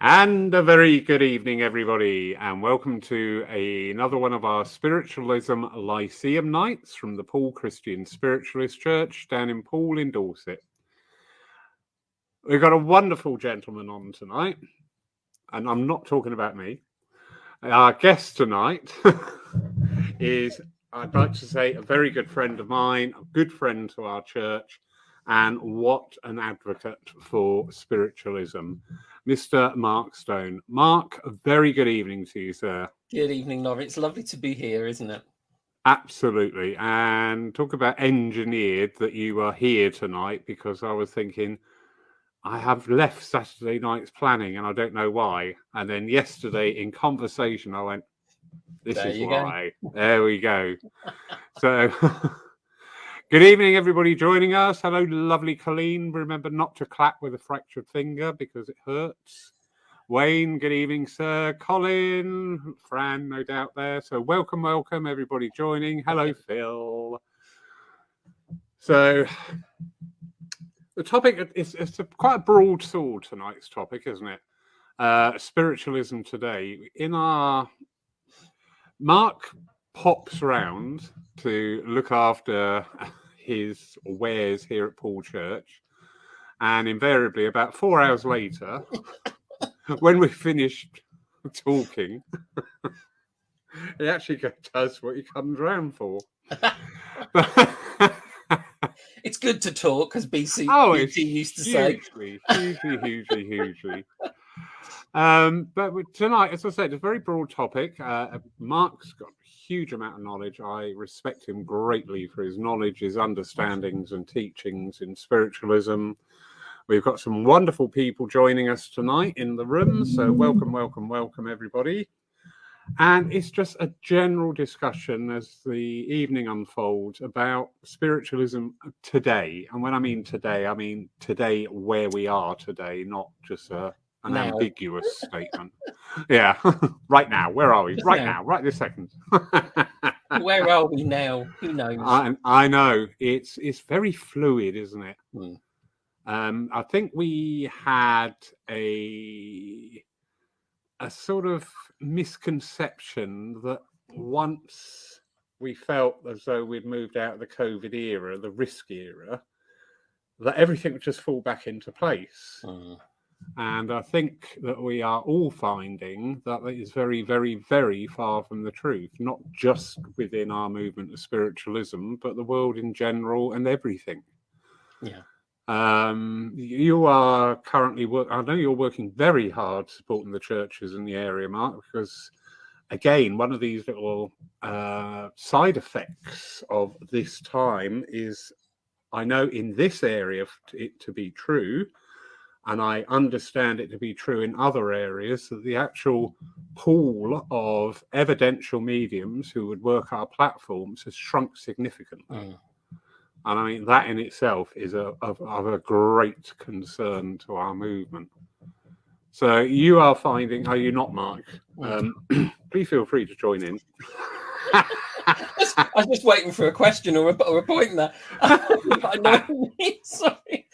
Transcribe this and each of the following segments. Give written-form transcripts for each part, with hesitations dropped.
And a very good evening, everybody, and welcome to another one of our Spiritualism Lyceum nights from the Paul Christian Spiritualist Church down in Poole in Dorset. We've got a wonderful gentleman on tonight, and I'm not talking about me. Our guest tonight is, I'd like to say, a very good friend of mine, a good friend to our church, and what an advocate for spiritualism, Mr. Mark Stone. Mark, a very good evening to you, sir. Good evening, Laurie. It's lovely to be here, isn't it? Absolutely. And talk about engineered that you are here tonight, because I was thinking, I have left Saturday night's planning and I don't know why. And then yesterday in conversation, I went, this is why. There we go. So... Good evening, everybody joining us. Hello, lovely Colleen. Remember not to clap with a fractured finger because it hurts. Wayne, good evening, sir. Colin, Fran, no doubt there. So welcome, everybody joining. Hello, Phil. So the topic is quite a broad sword, tonight's topic, isn't it? Spiritualism today. In our... Mark pops round to look after his wares here at Paul Church, and invariably about 4 hours later, when we finished talking, he actually does what he comes round for. It's good to talk, as BC used to say. Hugely. But tonight, as I said, it's a very broad topic. Mark's got a huge amount of knowledge. I respect him greatly for his knowledge, his understandings and teachings in spiritualism. We've got some wonderful people joining us tonight in the room. So welcome, everybody. And it's just a general discussion as the evening unfolds about spiritualism today. And when I mean today where we are today, not just an ambiguous statement. Yeah, right now. Where are we? Right now, right this second. Where are we now? Who knows? I know. It's very fluid, isn't it? I think we had a sort of misconception that once we felt as though we'd moved out of the COVID era, the risk era, that everything would just fall back into place. And I think that we are all finding that it is very, very, very far from the truth, not just within our movement of spiritualism, but the world in general and everything. Yeah. You are currently I know you're working very hard supporting the churches in the area, Mark, because again, one of these little side effects of this time is, I know in this area it to be true, and I understand it to be true in other areas, that the actual pool of evidential mediums who would work our platforms has shrunk significantly. And I mean, that in itself is of a great concern to our movement. So you are finding, are you not, Mark? Please feel free to join in. I was just waiting for a question or a point there. I know what you mean, sorry.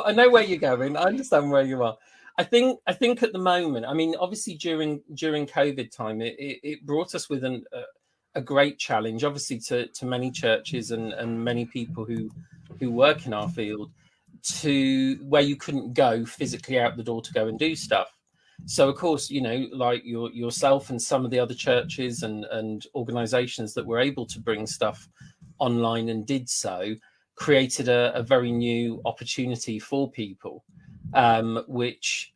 I know where you're going. I understand where you are. I think at the moment, I mean, obviously during COVID time, it brought us with a great challenge, obviously to many churches and many people who work in our field, to where you couldn't go physically out the door to go and do stuff. So of course, you know, like yourself and some of the other churches and organizations that were able to bring stuff online and did so, created a very new opportunity for people, which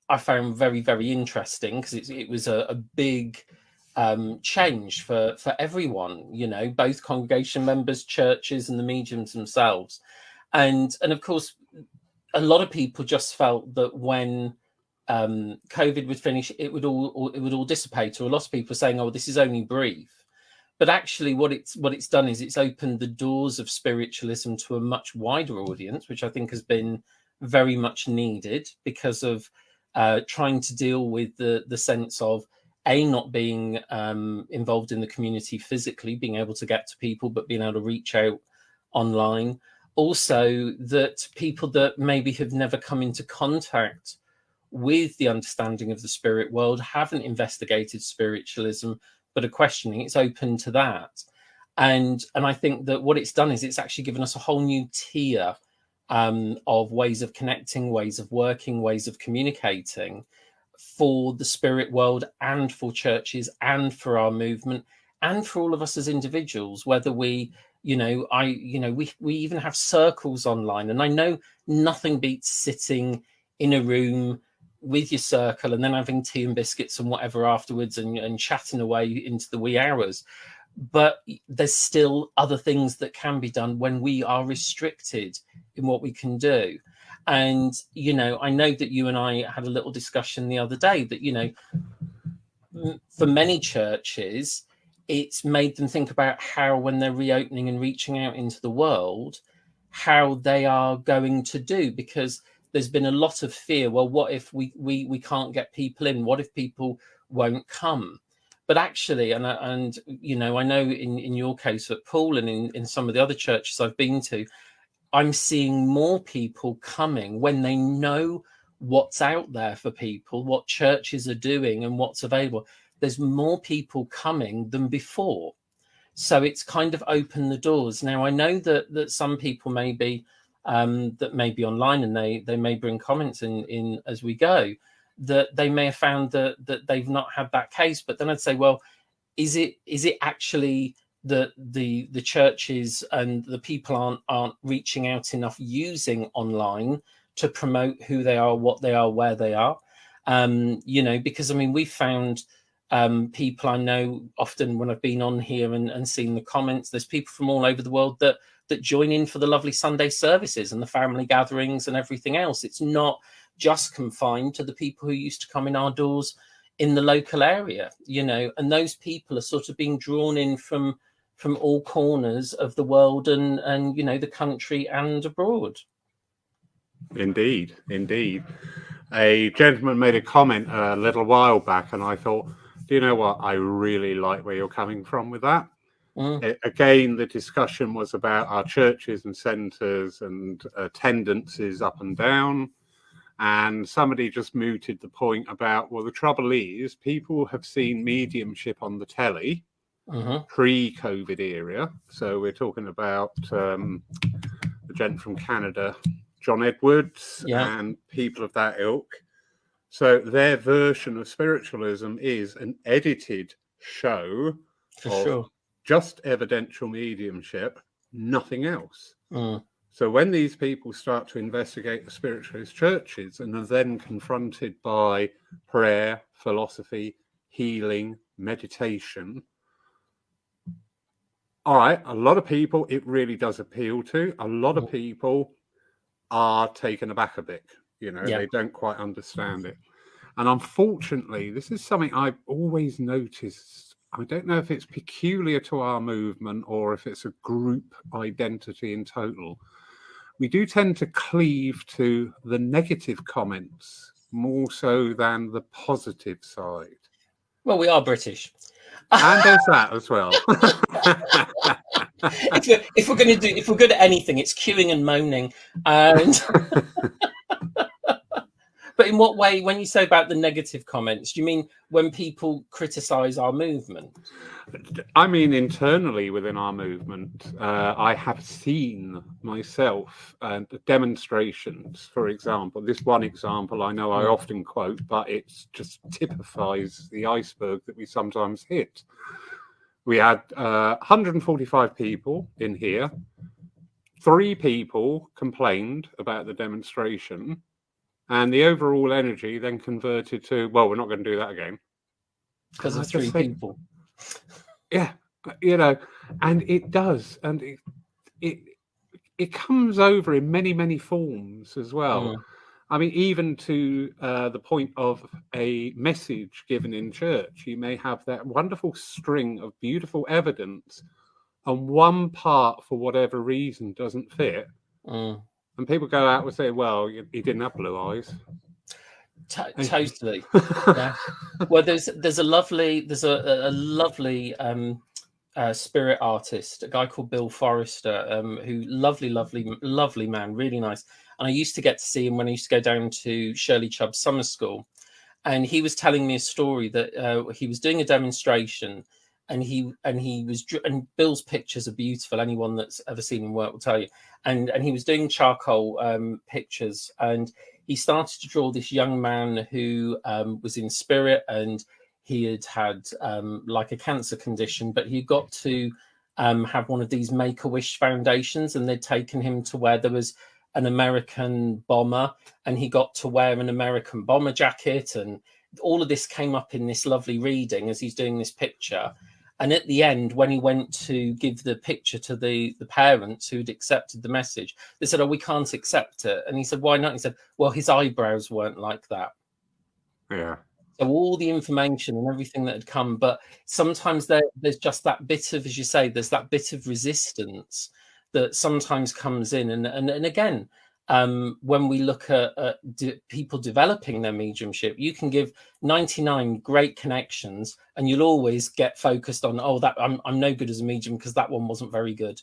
I found very, very interesting, because it was a big change for everyone, you know, both congregation members, churches, and the mediums themselves. And of course, a lot of people just felt that when COVID would finish, it would all dissipate. Or a lot of people saying, "Oh, this is only brief." But actually, what it's done is it's opened the doors of spiritualism to a much wider audience, which I think has been very much needed, because of trying to deal with the sense of not being involved in the community physically, being able to get to people, but being able to reach out online. Also, that people that maybe have never come into contact with the understanding of the spirit world, haven't investigated spiritualism, but are questioning. It's open to that. And I think that what it's done is it's actually given us a whole new tier of ways of connecting, ways of working, ways of communicating for the spirit world and for churches and for our movement and for all of us as individuals, whether we, we even have circles online. And I know nothing beats sitting in a room with your circle and then having tea and biscuits and whatever afterwards and chatting away into the wee hours. But there's still other things that can be done when we are restricted in what we can do. And, I know that you and I had a little discussion the other day that, for many churches, it's made them think about how, when they're reopening and reaching out into the world, how they are going to do, because there's been a lot of fear. Well, what if we can't get people in? What if people won't come? But actually, and I know in your case at Paul and in some of the other churches I've been to, I'm seeing more people coming when they know what's out there for people, what churches are doing and what's available. There's more people coming than before. So it's kind of opened the doors. Now, I know that some people may be online and they may bring comments in as we go, that they may have found that they've not had that case. But then I'd say, well, is it actually that the churches and the people aren't reaching out enough using online to promote who they are, what they are, where they are? Because we've found people, I know often when I've been on here and seen the comments, there's people from all over the world that join in for the lovely Sunday services and the family gatherings and everything else. It's not just confined to the people who used to come in our doors in the local area, and those people are sort of being drawn in from all corners of the world and the country and abroad. Indeed. A gentleman made a comment a little while back, and I thought, do you know what? I really like where you're coming from with that. Again, the discussion was about our churches and centres and attendances up and down. And somebody just mooted the point about, well, the trouble is people have seen mediumship on the telly pre-COVID era. So we're talking about the gent from Canada, John Edwards, and people of that ilk. So their version of spiritualism is an edited show of just evidential mediumship, nothing else. So when these people start to investigate the spiritualist churches and are then confronted by prayer, philosophy, healing, meditation, all right, a lot of people it really does appeal to. A lot of people are taken aback a bit. They don't quite understand it. And unfortunately, this is something I've always noticed. I don't know if it's peculiar to our movement or if it's a group identity in total. We do tend to cleave to the negative comments more so than the positive side. Well, we are British. And there's that as well. if we're good at anything, it's queuing and moaning. And but in what way, when you say about the negative comments, do you mean when people criticize our movement? I mean, internally within our movement, I have seen myself demonstrations, for example. This one example I know I often quote, but it just typifies the iceberg that we sometimes hit. We had 145 people in here. 3 people complained about the demonstration. And the overall energy then converted to, well, we're not going to do that again. Because of 3 people. Yeah, and it does. And it comes over in many, many forms as well. I mean, even to the point of a message given in church, you may have that wonderful string of beautiful evidence, and one part, for whatever reason, doesn't fit. And people go out and say, well, he didn't have blue eyes. Totally. Yeah. Well, there's a lovely spirit artist, a guy called Bill Forrester, who lovely man, really nice. And I used to get to see him when I used to go down to Shirley Chubb's summer school. And he was telling me a story that he was doing a demonstration, and and Bill's pictures are beautiful. Anyone that's ever seen him work will tell you. And he was doing charcoal pictures, and he started to draw this young man who was in spirit, and he had like a cancer condition, but he got to have one of these Make-A-Wish foundations, and they'd taken him to where there was an American bomber, and he got to wear an American bomber jacket, and all of this came up in this lovely reading as he's doing this picture. And at the end, when he went to give the picture to the parents who'd accepted the message, they said, "Oh, we can't accept it." And he said, "Why not?" He said, "Well, his eyebrows weren't like that." Yeah. So all the information and everything that had come, but sometimes there's just that bit of, as you say, there's that bit of resistance that sometimes comes in. And again, when we look at people developing their mediumship, you can give 99 great connections, and you'll always get focused on, oh, that I'm no good as a medium because that one wasn't very good.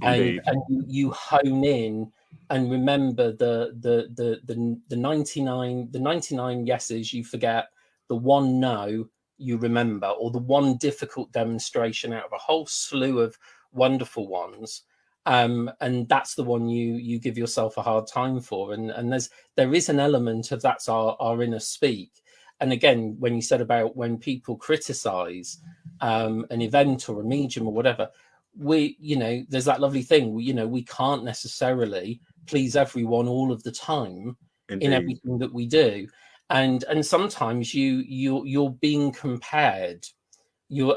And you hone in and remember the 99 yeses you forget, the one no you remember, or the one difficult demonstration out of a whole slew of wonderful ones. And that's the one you give yourself a hard time for. And there is an element of that's our inner speak. And again, when you said about when people criticize an event or a medium or whatever, there's that lovely thing. We can't necessarily please everyone all of the time. Indeed. In everything that we do. And sometimes you're being compared.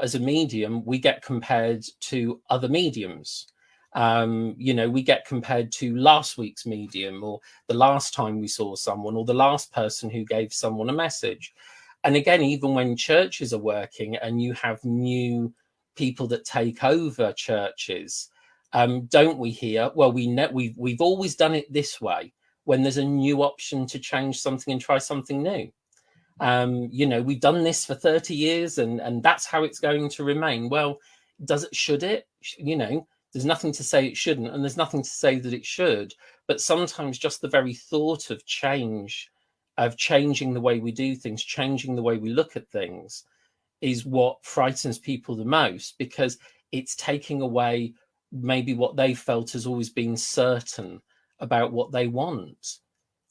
As a medium, we get compared to other mediums. We get compared to last week's medium, or the last time we saw someone, or the last person who gave someone a message. And again, even when churches are working and you have new people that take over churches, don't we hear, well, we've always done it this way, when there's a new option to change something and try something new. We've done this for 30 years and that's how it's going to remain. Well, should it? There's nothing to say it shouldn't, and there's nothing to say that it should. But sometimes just the very thought of change, of changing the way we do things, changing the way we look at things, is what frightens people the most, because it's taking away maybe what they felt has always been certain about what they want.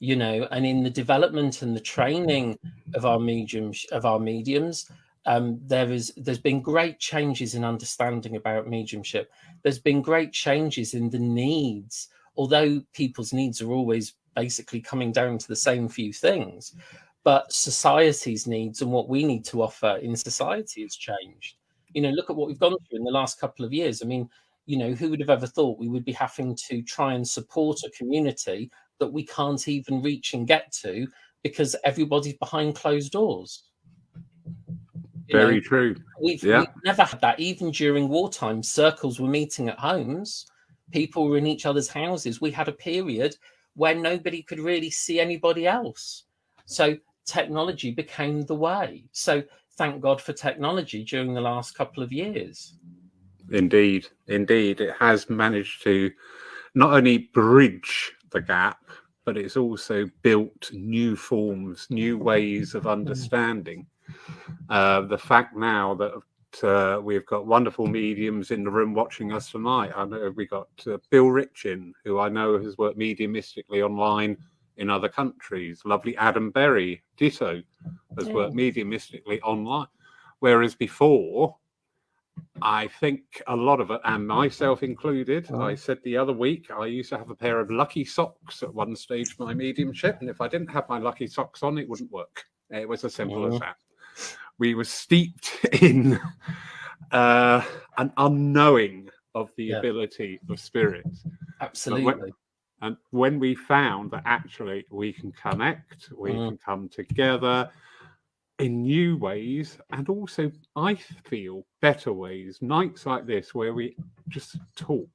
And in the development and the training of our mediums, there's been great changes in understanding about mediumship. There's been great changes in the needs, although people's needs are always basically coming down to the same few things. But society's needs and what we need to offer in society has changed. Look at what we've gone through in the last couple of years. I mean, who would have ever thought we would be having to try and support a community that we can't even reach and get to because everybody's behind closed doors? Very true. We've never had that. Even during wartime, circles were meeting at homes. People were in each other's houses. We had a period where nobody could really see anybody else. So technology became the way. So thank God for technology during the last couple of years. Indeed. It has managed to not only bridge the gap, but it's also built new forms, new ways of understanding. The fact now that we've got wonderful mediums in the room watching us tonight. I know we got Bill Richin, who I know has worked mediumistically online in other countries. Lovely Adam Berry, ditto, has worked mediumistically online. Whereas before, I think a lot of it, and myself included, I said the other week, I used to have a pair of lucky socks at one stage of my mediumship, and if I didn't have my lucky socks on, it wouldn't work. It was as simple as that. We were steeped in an unknowing of the ability of spirit. Absolutely. And when we found that actually we can connect, we can come together in new ways, and also, I feel, better ways, nights like this where we just talk.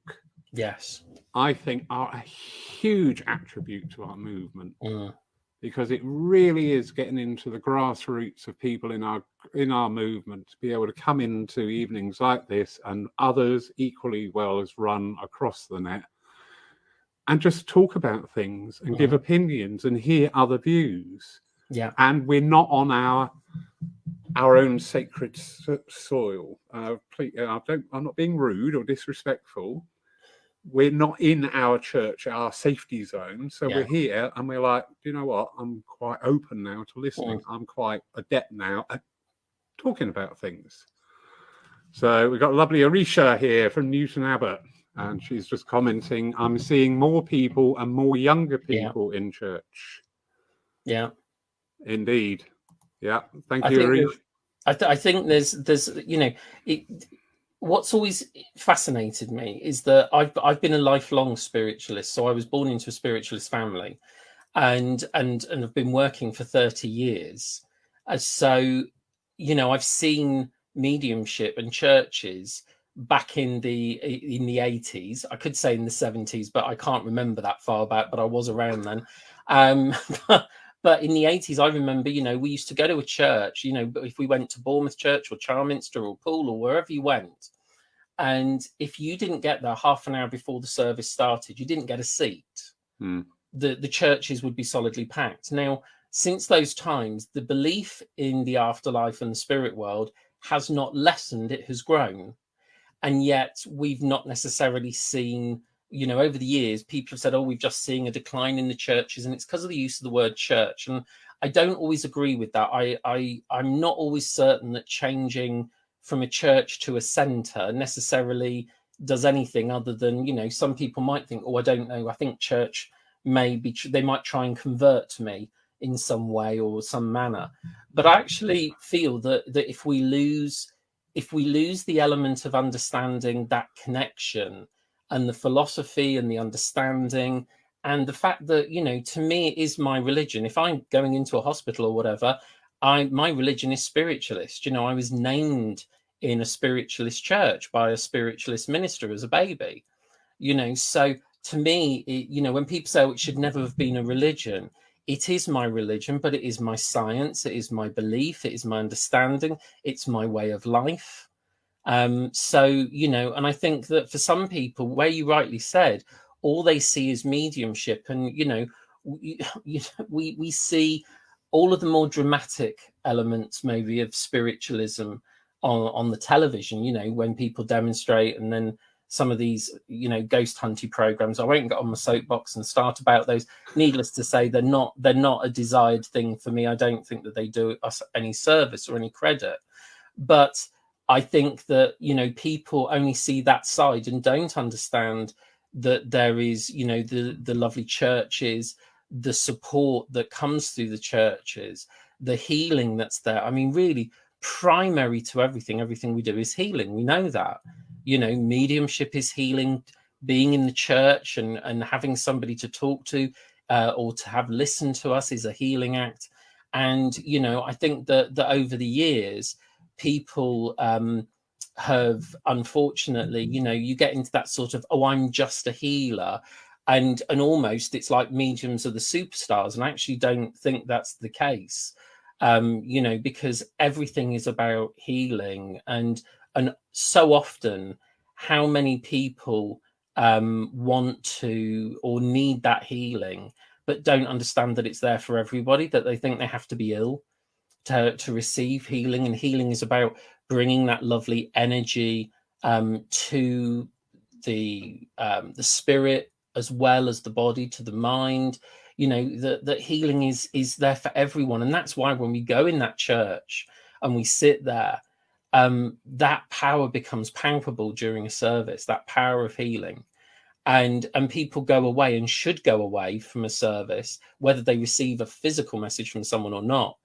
Yes. I think are a huge attribute to our movement. Because it really is getting into the grassroots of people in our movement to be able to come into evenings like this, and others equally well as run across the net, and just talk about things and give opinions and hear other views. Yeah. And we're not on our own sacred soil. Please, I'm not being rude or disrespectful. We're not in our church, our safety zone. So we're here and we're like, do you know what? I'm quite open now to listening. I'm quite adept now at talking about things. So we've got lovely Arisha here from Newton Abbot. And she's just commenting, I'm seeing more people and more younger people in church. Yeah. Indeed. Yeah. Thank you, Arisha. I think there's what's always fascinated me is that I've been a lifelong spiritualist. So I was born into a spiritualist family, and I've been working for 30 years. So, I've seen mediumship and churches back in the 80s. I could say in the 70s, but I can't remember that far back. But I was around then. But in the 80s, I remember, we used to go to a church, if we went to Bournemouth Church or Charminster or Poole or wherever you went, and if you didn't get there half an hour before the service started, you didn't get a seat. The churches would be solidly packed. Now, since those times, the belief in the afterlife and the spirit world has not lessened, it has grown. And yet we've not necessarily seen, over the years, people have said, oh, we've just seen a decline in the churches, and it's because of the use of the word church. And I don't always agree with that. I'm not always certain that changing from a church to a centre necessarily does anything other than, some people might think, oh, I don't know, I think church they might try and convert me in some way or some manner. But I actually feel that if we lose the element of understanding that connection and the philosophy and the understanding and the fact that, to me, it is my religion. If I'm going into a hospital or whatever, my religion is spiritualist. I was named in a spiritualist church by a spiritualist minister as a baby, so to me, when people say, oh, it should never have been a religion, it is my religion, but it is my science, it is my belief, it is my understanding, it's my way of life. So, and I think that for some people, where you rightly said, all they see is mediumship. And, we see all of the more dramatic elements maybe of spiritualism on the television, when people demonstrate, and then some of these, ghost hunting programs. I won't get on my soapbox and start about those. Needless to say, they're not a desired thing for me. I don't think that they do us any service or any credit. But I think that, people only see that side and don't understand that there is, the lovely churches, the support that comes through the churches, the healing that's there. I mean, really, primary to everything we do is healing. We know that. Mediumship is healing. Being in the church and having somebody to talk to or to have listened to us is a healing act. And, I think that over the years, people have, unfortunately, you get into that sort of, oh, I'm just a healer. And almost it's like mediums are the superstars. And I actually don't think that's the case, because everything is about healing. And so often, how many people want to or need that healing, but don't understand that it's there for everybody, that they think they have to be ill to receive healing. And healing is about bringing that lovely energy to the spirit as well as the body, to the mind. That healing is there for everyone. And that's why when we go in that church and we sit there, that power becomes palpable during a service, that power of healing. And people go away, and should go away from a service, whether they receive a physical message from someone or not,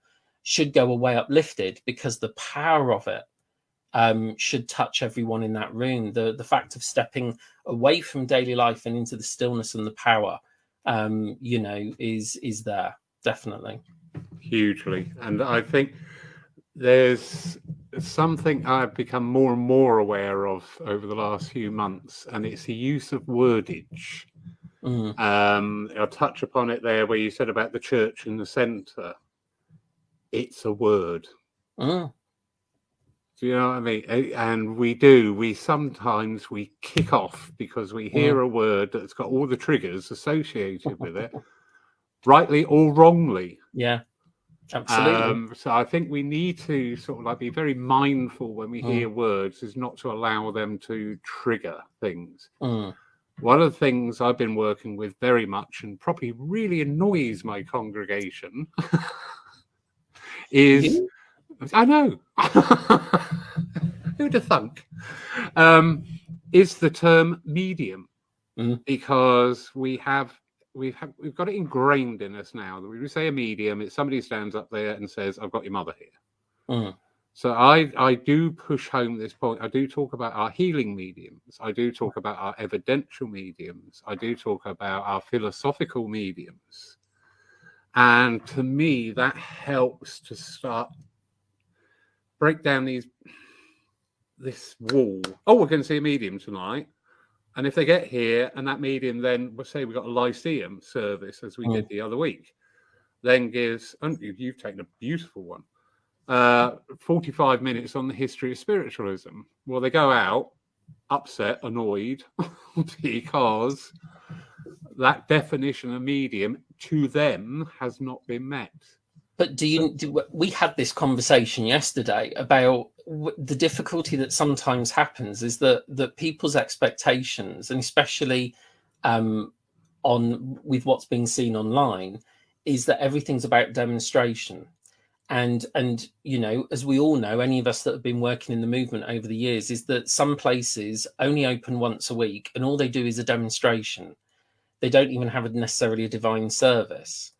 should go away uplifted, because the power of it should touch everyone in that room. The fact of stepping away from daily life and into the stillness and the power, is there, definitely. Hugely. And I think there's something I've become more and more aware of over the last few months, and it's the use of wordage. I'll touch upon it there where you said about the church in the centre. It's a word. Do you know what I mean? And we sometimes kick off because we hear a word that's got all the triggers associated with it, rightly or wrongly. Yeah, absolutely. So I think we need to sort of like be very mindful when we hear words, is not to allow them to trigger things. One of the things I've been working with very much, and probably really annoys my congregation, is, I know, who'd have thunk, is the term medium, because we've got it ingrained in us now that when we say a medium, it's somebody stands up there and says, "I've got your mother here." So I do push home this point. I do talk about our healing mediums. I do talk about our evidential mediums. I do talk about our philosophical mediums. And to me, that helps to start break down this wall. Oh, we're going to see a medium tonight. And if they get here and that medium, then we'll say we've got a Lyceum service as we did the other week, then gives, and you've taken a beautiful one, 45 minutes on the history of spiritualism. Well, they go out upset, annoyed, because that definition of medium to them has not been met. But we had this conversation yesterday about the difficulty that sometimes happens is that people's expectations, and especially with what's being seen online, is that everything's about demonstration. And as we all know, any of us that have been working in the movement over the years, is that some places only open once a week and all they do is a demonstration. They don't even have necessarily a divine service.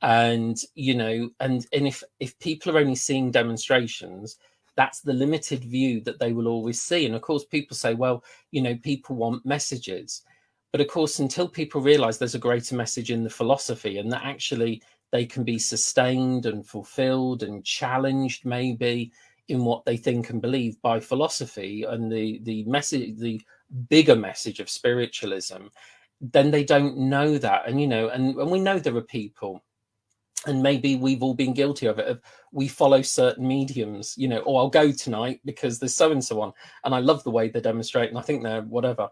And if people are only seeing demonstrations, that's the limited view that they will always see. And of course, people say, well, people want messages. But of course, until people realize there's a greater message in the philosophy, and that actually they can be sustained and fulfilled and challenged maybe in what they think and believe by philosophy and the message, the bigger message of spiritualism, then they don't know that. And and we know there are people, and maybe we've all been guilty of it, we follow certain mediums, or I'll go tonight because there's so and so on and I love the way they demonstrate and I think they're whatever.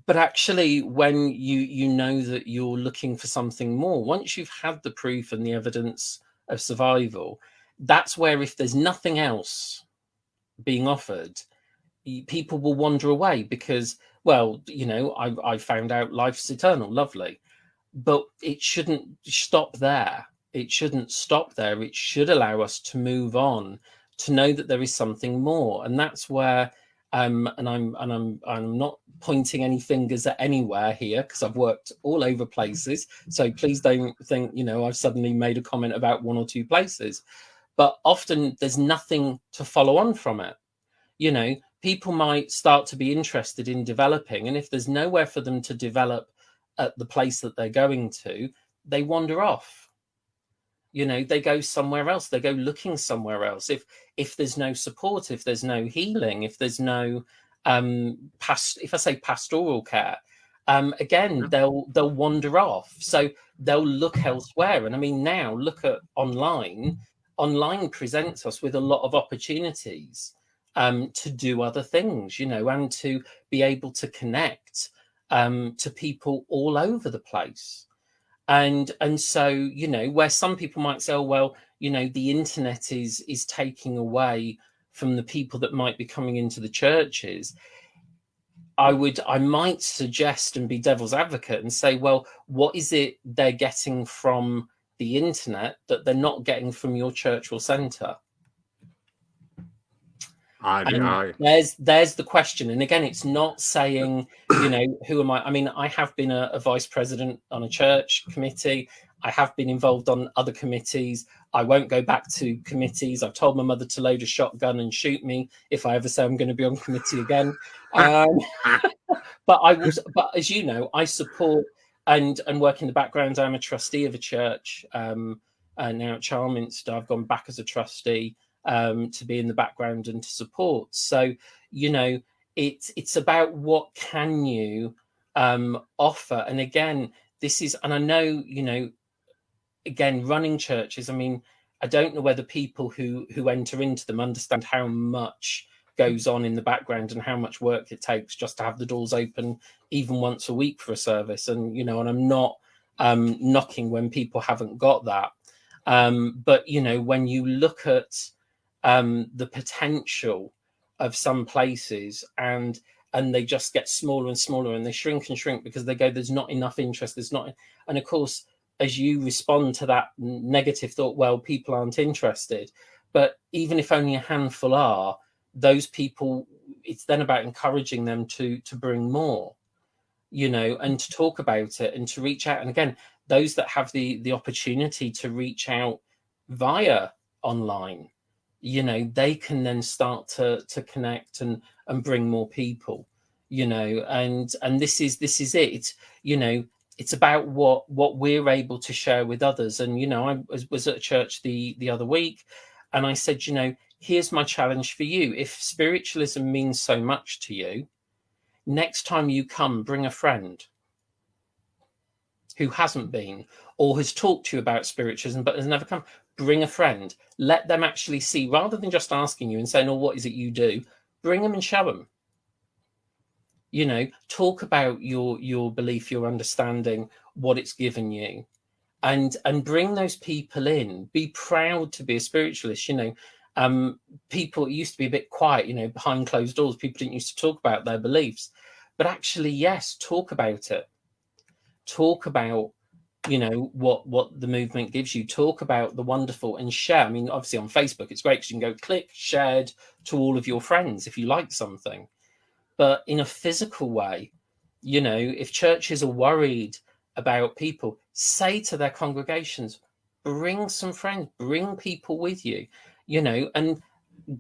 But actually, when you know that you're looking for something more, once you've had the proof and the evidence of survival, that's where, if there's nothing else being offered, people will wander away because, well, I found out life's eternal, lovely. But it shouldn't stop there. It shouldn't stop there. It should allow us to move on, to know that there is something more. And that's where and I'm not pointing any fingers at anywhere here, because I've worked all over places. So please don't think, I've suddenly made a comment about one or two places. But often there's nothing to follow on from it. People might start to be interested in developing, and if there's nowhere for them to develop at the place that they're going to, they wander off. They go somewhere else. They go looking somewhere else. If there's no support, if there's no healing, if there's no if I say pastoral care, again, they'll wander off. So they'll look elsewhere. And I mean, now look at online. Online presents us with a lot of opportunities to do other things, and to be able to connect to people all over the place. And so, where some people might say, oh, well, the internet is taking away from the people that might be coming into the churches. I might suggest and be devil's advocate and say, well, what is it they're getting from the internet that they're not getting from your church or centre? There's the question. And again, it's not saying, who am I? I mean, I have been a vice president on a church committee. I have been involved on other committees. I won't go back to committees. I've told my mother to load a shotgun and shoot me if I ever say I'm going to be on committee again. But as you know, I support and work in the background. I'm a trustee of a church now at Charminster. I've gone back as a trustee to be in the background and to support. So, it's about what can you offer. And again, this is, and I know, again, running churches, I mean, I don't know whether people who enter into them understand how much goes on in the background and how much work it takes just to have the doors open even once a week for a service. And, you know, and I'm not knocking when people haven't got that. But, you know, when you look at the potential of some places and they just get smaller and smaller and they shrink and shrink because they go, there's not enough interest. There's not. And of course, as you respond to that negative thought, well, people aren't interested. But even if only a handful are, those people, it's then about encouraging them to bring more, you know, and to talk about it and to reach out. And again, those that have the opportunity to reach out via online, you know, they can then start to connect and bring more people, you know, and this is it. It's, you know, it's about what we're able to share with others. And, you know, I was at church the other week, and I said, you know, here's my challenge for you. If spiritualism means so much to you, next time you come, bring a friend who hasn't been or has talked to you about spiritualism but has never come. Bring a friend. Let them actually see, rather than just asking you and saying, oh, what is it you do? Bring them and show them. You know, talk about your belief, your understanding, what it's given you, and bring those people in. Be proud to be a spiritualist. You know, people used to be a bit quiet, you know, behind closed doors. People didn't used to talk about their beliefs, but actually, yes, talk about it. Talk about, you know, what the movement gives you. Talk about the wonderful and share. I mean, obviously on Facebook, it's great because you can go click shared to all of your friends if you like something. But in a physical way, you know, if churches are worried about people, say to their congregations, bring some friends, bring people with you, you know, and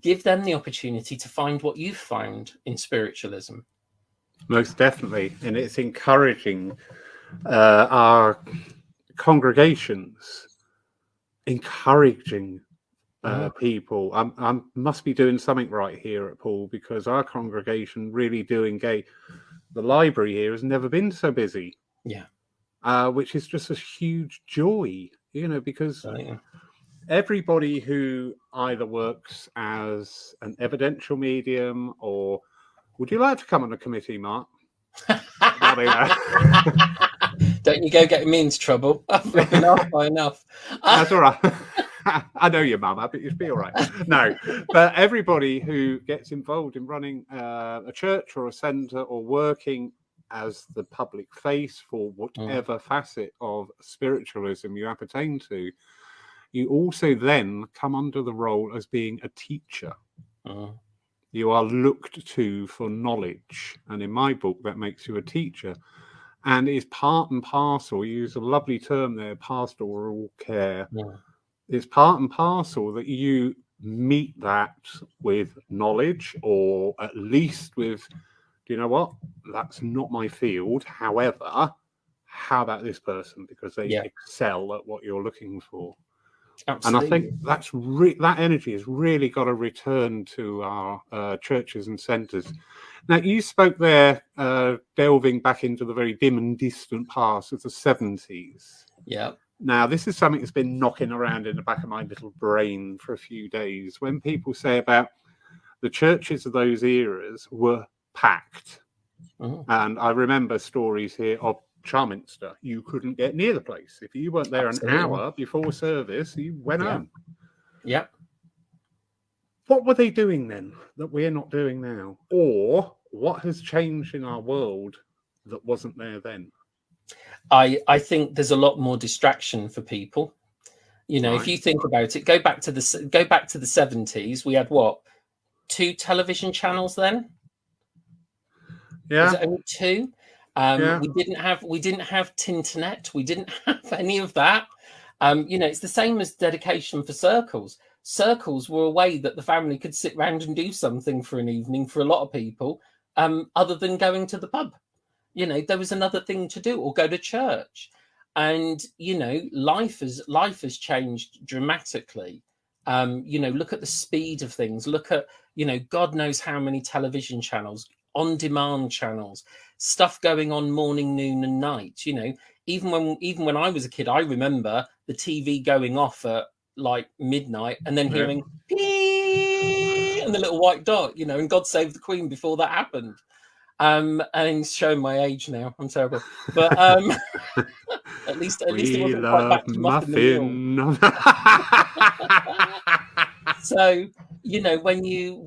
give them the opportunity to find what you've found in spiritualism. Most definitely. And it's encouraging our congregations, encouraging people. I must be doing something right here at Paul, because our congregation really do engage. The library here has never been so busy. Yeah. Which is just a huge joy, you know, because Yeah. everybody who either works as an evidential medium or would you like to come on a committee, Mark? Don't you go getting me into trouble. I've been off by enough. That's all right. I know your mama, but you'd be all right. No, but everybody who gets involved in running a church or a centre or working as the public face for whatever facet of spiritualism you appertain to, you also then come under the role as being a teacher. You are looked to for knowledge. And in my book, that makes you a teacher. And it's part and parcel. You use a lovely term there, pastoral care. It's part and parcel that you meet that with knowledge, or at least with, do you know what? That's not my field. However, how about this person? Because they excel at what you're looking for. Absolutely. And I think that's that energy has really got to return to our churches and centres. Now, you spoke there, delving back into the very dim and distant past of the 70s. Yeah. Now, this is something that's been knocking around in the back of my little brain for a few days. When people say about the churches of those eras were packed. And I remember stories here of Charminster. You couldn't get near the place. If you weren't there an hour before service, you went home. Yeah. What were they doing then that we're not doing now? Or what has changed in our world that wasn't there then? I think there's a lot more distraction for people. You know, if you think about it, go back to the 70s. We had what, 2 television channels then? Yeah. Was it only 2? We didn't have Tinternet. We didn't have any of that. You know, it's the same as dedication for circles. Circles were a way that the family could sit round and do something for an evening for a lot of people, other than going to the pub. You know, there was another thing to do, or go to church. And, you know, life has changed dramatically. You know, look at the speed of things. Look at, you know, God knows how many television channels, on-demand channels, stuff going on morning, noon, and night. You know, even when I was a kid, I remember the TV going off at like midnight, and then hearing "Pee," and the little white dot, you know, and God Save the Queen before that happened. And it's showing my age now. I'm terrible, but at least it wasn't quite back to Muffin the Mule. So, you know, when you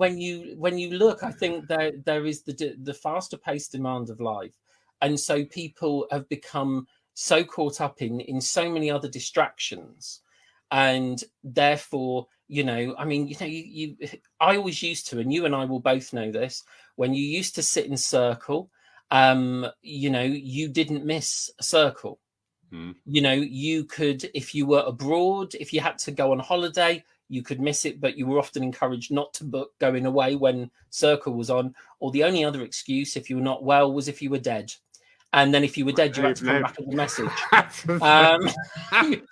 look, I think there is the faster paced demand of life, and so people have become so caught up in so many other distractions, and therefore, you know, I mean, you know, I always used to, and you and I will both know this, when you used to sit in circle, you know, you didn't miss a circle. You know, you could, if you were abroad, if you had to go on holiday, you could miss it, but you were often encouraged not to book going away when circle was on. Or the only other excuse, if you were not well, was if you were dead. And then if you were dead, you had to come back with a message.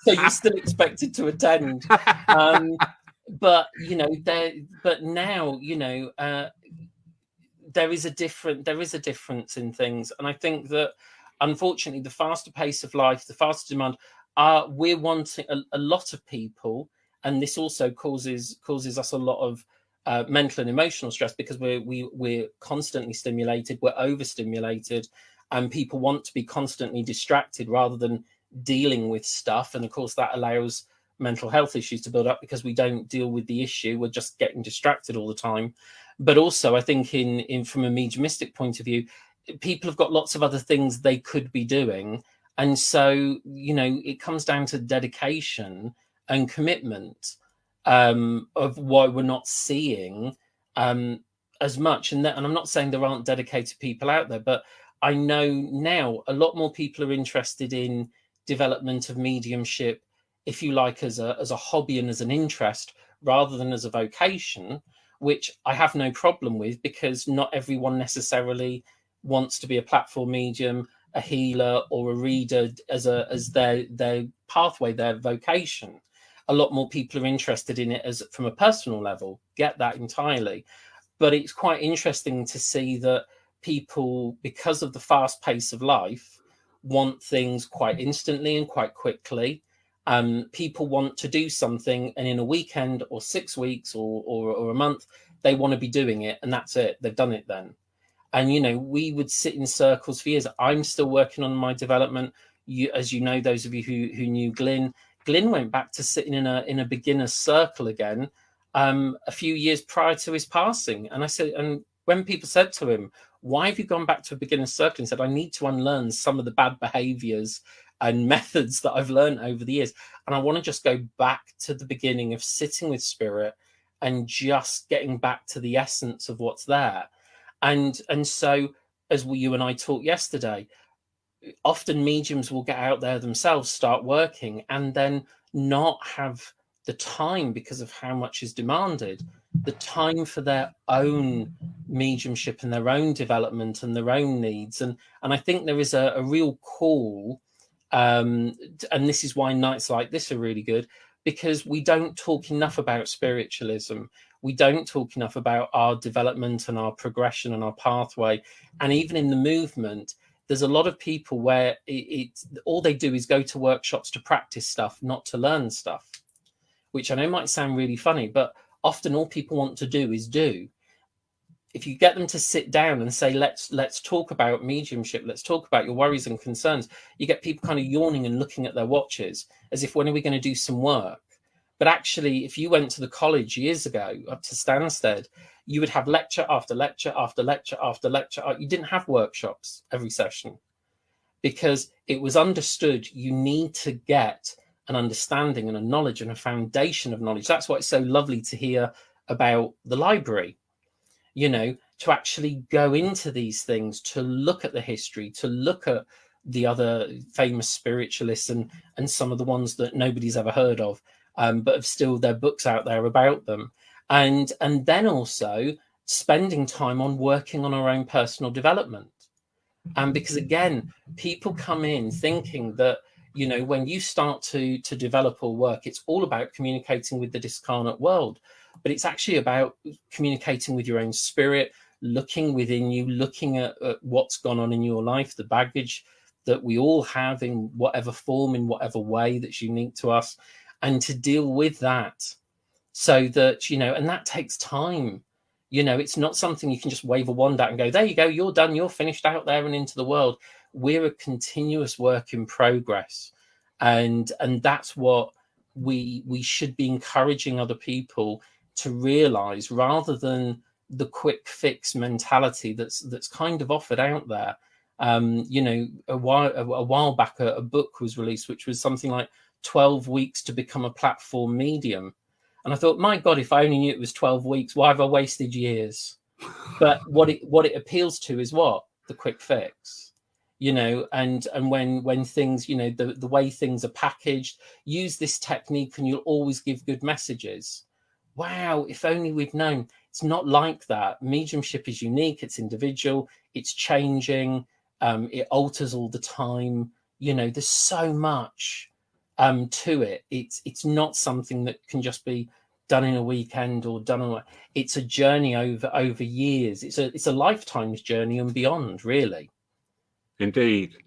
So you're still expected to attend. But, you know, but now, you know, there is a difference in things. And I think that, unfortunately, the faster pace of life, the faster demand, we're wanting a lot of people, and this also causes us a lot of mental and emotional stress, because we're constantly stimulated, we're overstimulated, and people want to be constantly distracted rather than dealing with stuff. And of course, that allows mental health issues to build up, because we don't deal with the issue, we're just getting distracted all the time. But also, I think in from a mediumistic point of view, people have got lots of other things they could be doing. And so, you know, it comes down to dedication and commitment of why we're not seeing as much. And I'm not saying there aren't dedicated people out there, but I know now a lot more people are interested in development of mediumship, if you like, as a hobby and as an interest, rather than as a vocation, which I have no problem with, because not everyone necessarily wants to be a platform medium, a healer, or a reader as their pathway, their vocation. A lot more people are interested in it as from a personal level. Get that entirely. But it's quite interesting to see that people, because of the fast pace of life, want things quite instantly and quite quickly. People want to do something, and in a weekend or 6 weeks or a month, they want to be doing it, and that's it. They've done it then. And, you know, we would sit in circles for years. I'm still working on my development. As you know, those of you who knew Glyn went back to sitting in a beginner's circle again a few years prior to his passing. And I said, and when people said to him, why have you gone back to a beginner's circle? He said, I need to unlearn some of the bad behaviors and methods that I've learned over the years. And I want to just go back to the beginning of sitting with spirit and just getting back to the essence of what's there. And so, as you and I talked yesterday, often mediums will get out there themselves, start working, and then not have the time, because of how much is demanded, the time for their own mediumship and their own development and their own needs. And I think there is a real call, and this is why nights like this are really good, because we don't talk enough about spiritualism. We don't talk enough about our development and our progression and our pathway. And even in the movement, there's a lot of people where all they do is go to workshops to practice stuff, not to learn stuff, which I know might sound really funny, but often all people want to do is do. If you get them to sit down and say, let's talk about mediumship, let's talk about your worries and concerns, you get people kind of yawning and looking at their watches as if, when are we going to do some work? But actually, if you went to the college years ago, up to Stansted, you would have lecture after lecture after lecture after lecture. You didn't have workshops every session, because it was understood you need to get an understanding and a knowledge and a foundation of knowledge. That's why it's so lovely to hear about the library, you know, to actually go into these things, to look at the history, to look at the other famous spiritualists and some of the ones that nobody's ever heard of. But have still their books out there about them, and then also spending time on working on our own personal development. And because again, people come in thinking that, you know, when you start to develop or work, it's all about communicating with the discarnate world, but it's actually about communicating with your own spirit, looking within you, looking at what's gone on in your life, the baggage that we all have in whatever form, in whatever way that's unique to us. and to deal with that, so that, and that takes time. It's not something you can just wave a wand at and go, there you go, you're done, you're finished, out there and into the world. We're a continuous work in progress. And that's what we should be encouraging other people to realize, rather than the quick fix mentality that's kind of offered out there. A while back, a book was released, which was something like 12 weeks to become a platform medium. And I thought, my God, if I only knew it was 12 weeks, why have I wasted years? But what it appeals to is what? The quick fix, and when things, the way things are packaged, use this technique and you'll always give good messages. Wow, if only we'd known. It's not like that. Mediumship is unique, it's individual, it's changing, it alters all the time. There's so much to it. It's not something that can just be done in a weekend or it's a journey over years. It's a lifetime's journey and beyond, really. Indeed.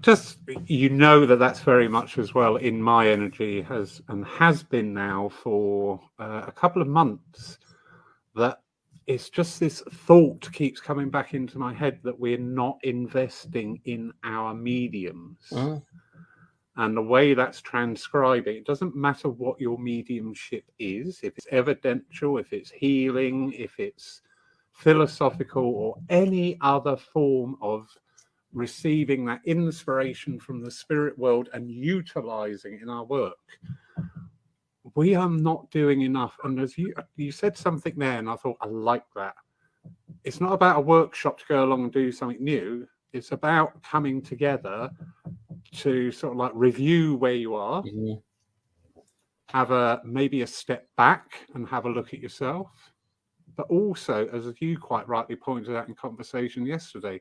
Just, that's very much as well in my energy, has been now for a couple of months, that it's just this thought keeps coming back into my head that we're not investing in our mediums. And the way that's transcribing, it doesn't matter what your mediumship is, if it's evidential, if it's healing, if it's philosophical, or any other form of receiving that inspiration from the spirit world and utilizing it in our work. We are not doing enough. And as you said something there, and I thought, I like that. It's not about a workshop to go along and do something new. It's about coming together to sort of like review where you are, have maybe a step back and have a look at yourself. But also, as you quite rightly pointed out in conversation yesterday,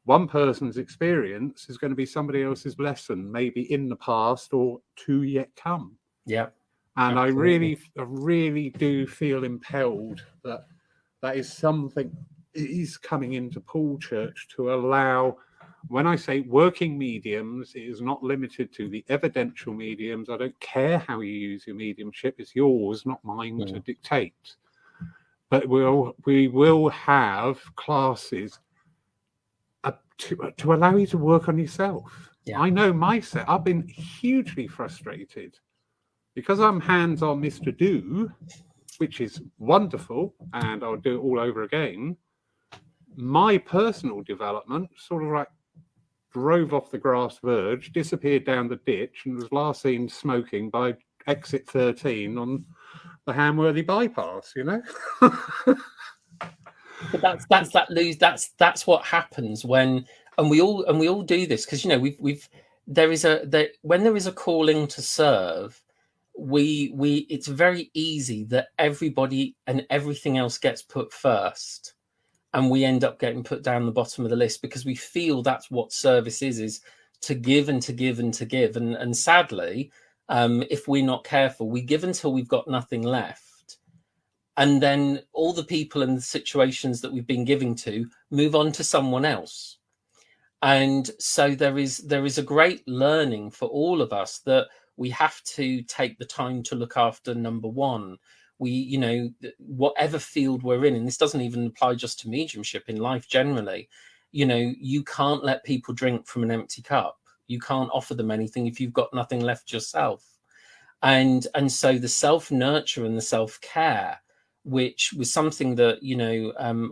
one person's experience is going to be somebody else's lesson, maybe in the past or to yet come. Yeah. And absolutely. I really do feel impelled that is something is coming into Paul Church to allow. When I say working mediums, it is not limited to the evidential mediums. I don't care how you use your mediumship. It's yours, not mine to dictate. But we will have classes to allow you to work on yourself. Yeah. I know myself. I've been hugely frustrated because I'm hands-on Mr. Do, which is wonderful, and I'll do it all over again. My personal development sort of like drove off the grass verge, disappeared down the ditch, and was last seen smoking by exit 13 on the Hamworthy bypass, But that's what happens when, and we all do this, because when there is a calling to serve, it's very easy that everybody and everything else gets put first, and we end up getting put down the bottom of the list because we feel that's what service is to give and to give and to give, and sadly, if we're not careful, we give until we've got nothing left. And then all the people and the situations that we've been giving to move on to someone else. And so there is a great learning for all of us that we have to take the time to look after number one. Whatever field we're in, and this doesn't even apply just to mediumship, in life generally, you can't let people drink from an empty cup. You can't offer them anything if you've got nothing left yourself. And so the self-nurture and the self-care, which was something that,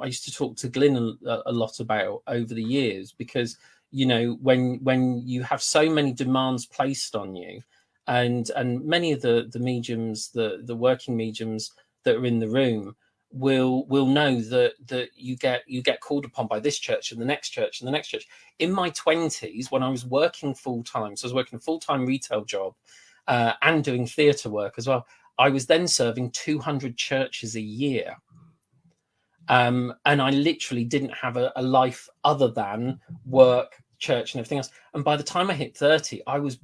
I used to talk to Glyn a lot about over the years, because, when you have so many demands placed on you, and many of the mediums, the working mediums that are in the room will know that you get called upon by this church and the next church and the next church. In my 20s, when I was working full-time, so I was working a full-time retail job and doing theatre work as well, I was then serving 200 churches a year. And I literally didn't have a life other than work, church, and everything else. And by the time I hit 30, I was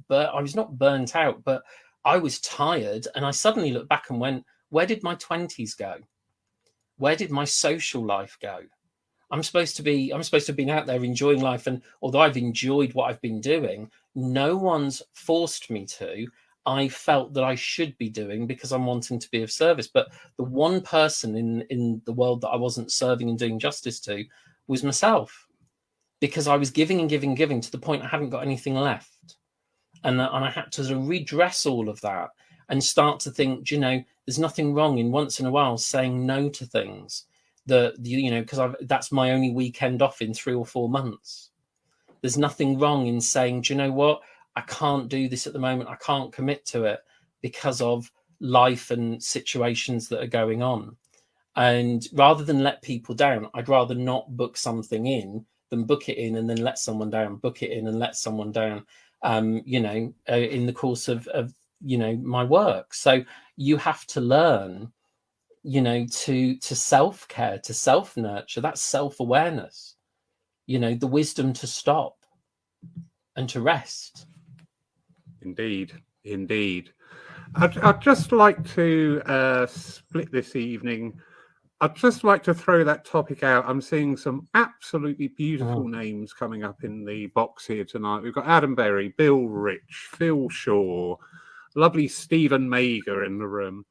not burnt out, but I was tired. And I suddenly looked back and went, where did my 20s go? Where did my social life go? I'm supposed to have been out there enjoying life. And although I've enjoyed what I've been doing, no one's forced me to. I felt that I should be doing because I'm wanting to be of service. But the one person in the world that I wasn't serving and doing justice to was myself, because I was giving and giving and giving to the point I hadn't got anything left. And I had to sort of redress all of that and start to think, there's nothing wrong in once in a while saying no to things because that's my only weekend off in 3 or 4 months. There's nothing wrong in saying, do you know what? I can't do this at the moment. I can't commit to it because of life and situations that are going on. And rather than let people down, I'd rather not book something in than book it in and then let someone down, book it in and let someone down, in the course of my work. So you have to learn, to self-care, to self-nurture. That's self-awareness, the wisdom to stop and to rest. Indeed. I'd just like to split this evening. I'd just like to throw that topic out. I'm seeing some absolutely beautiful names coming up in the box here tonight. We've got Adam Berry, Bill Rich, Phil Shaw, lovely Stephen Mager in the room.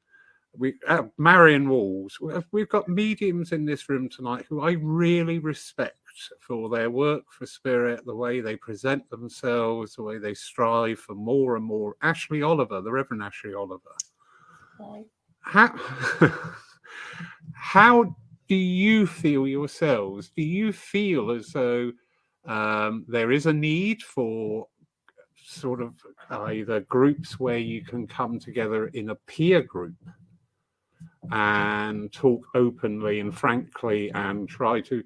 Marion Walls. We've got mediums in this room tonight who I really respect for their work for spirit, the way they present themselves, the way they strive for more and more. Ashley Oliver, the Reverend Ashley Oliver. How do you feel yourselves? Do you feel as though there is a need for sort of either groups where you can come together in a peer group and talk openly and frankly and try to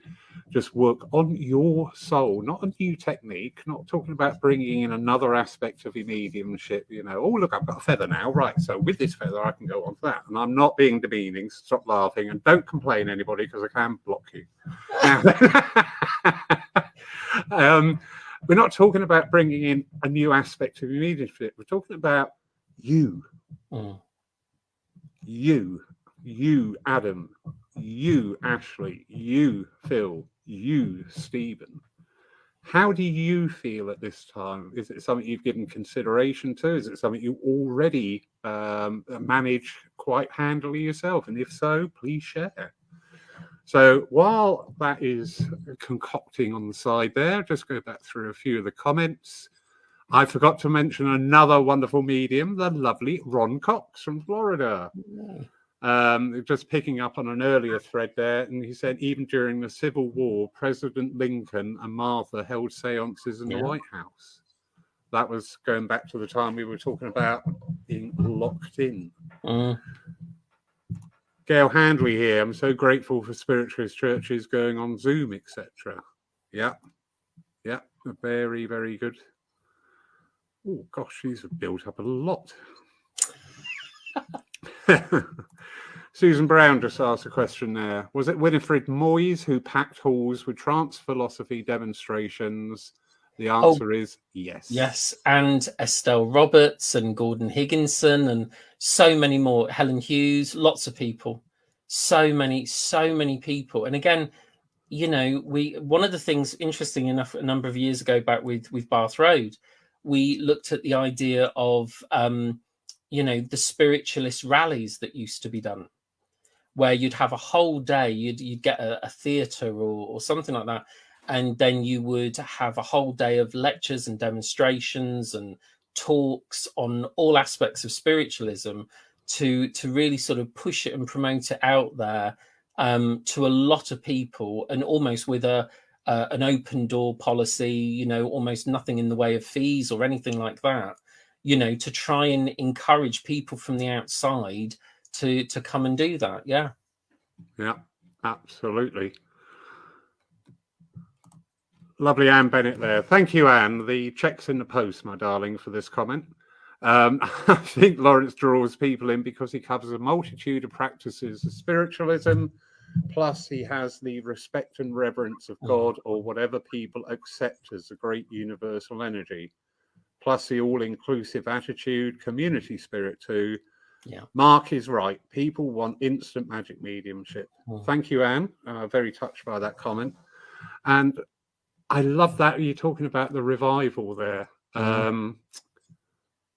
just work on your soul, not a new technique, not talking about bringing in another aspect of your mediumship, oh, look, I've got a feather now, right, so with this feather I can go on to that. And I'm not being demeaning, stop laughing, and don't complain, anybody, because I can block you. We're not talking about bringing in a new aspect of your mediumship. We're talking about you. You, Adam, you, Ashley, you, Phil, you, Stephen. How do you feel at this time? Is it something you've given consideration to? Is it something you already manage quite handily yourself? And if so, please share. So while that is concocting on the side there, just go back through a few of the comments. I forgot to mention another wonderful medium, the lovely Ron Cox from Florida. Just picking up on an earlier thread there, and he said even during the Civil War, President Lincoln and Martha held seances in the White House. That was going back to the time we were talking about being locked in. Gail Handley here. I'm so grateful for spiritualist churches going on Zoom, etc. Yeah, very, very good. Oh gosh, these have built up a lot. Susan Brown just asked a question there. Was it Winifred Moyes who packed halls with trance philosophy demonstrations? The answer is yes. Yes, and Estelle Roberts and Gordon Higginson and so many more. Helen Hughes, lots of people. So many people. And again, one of the things, interesting enough, a number of years ago back with Bath Road, we looked at the idea of the spiritualist rallies that used to be done, where you'd have a whole day, you'd get a theatre or something like that, and then you would have a whole day of lectures and demonstrations and talks on all aspects of spiritualism to really sort of push it and promote it out there to a lot of people, and almost with an open door policy, almost nothing in the way of fees or anything like that, to try and encourage people from the outside to come and do that. Yeah, absolutely. Lovely Anne Bennett there. Thank you, Anne. The check's in the post, my darling, for this comment. I think Lawrence draws people in because he covers a multitude of practices of spiritualism, plus he has the respect and reverence of God or whatever people accept as the great universal energy, plus the all-inclusive attitude, community spirit too. Yeah. Mark is right. People want instant magic mediumship. Thank you, Anne. Very touched by that comment. And I love that you're talking about the revival there. The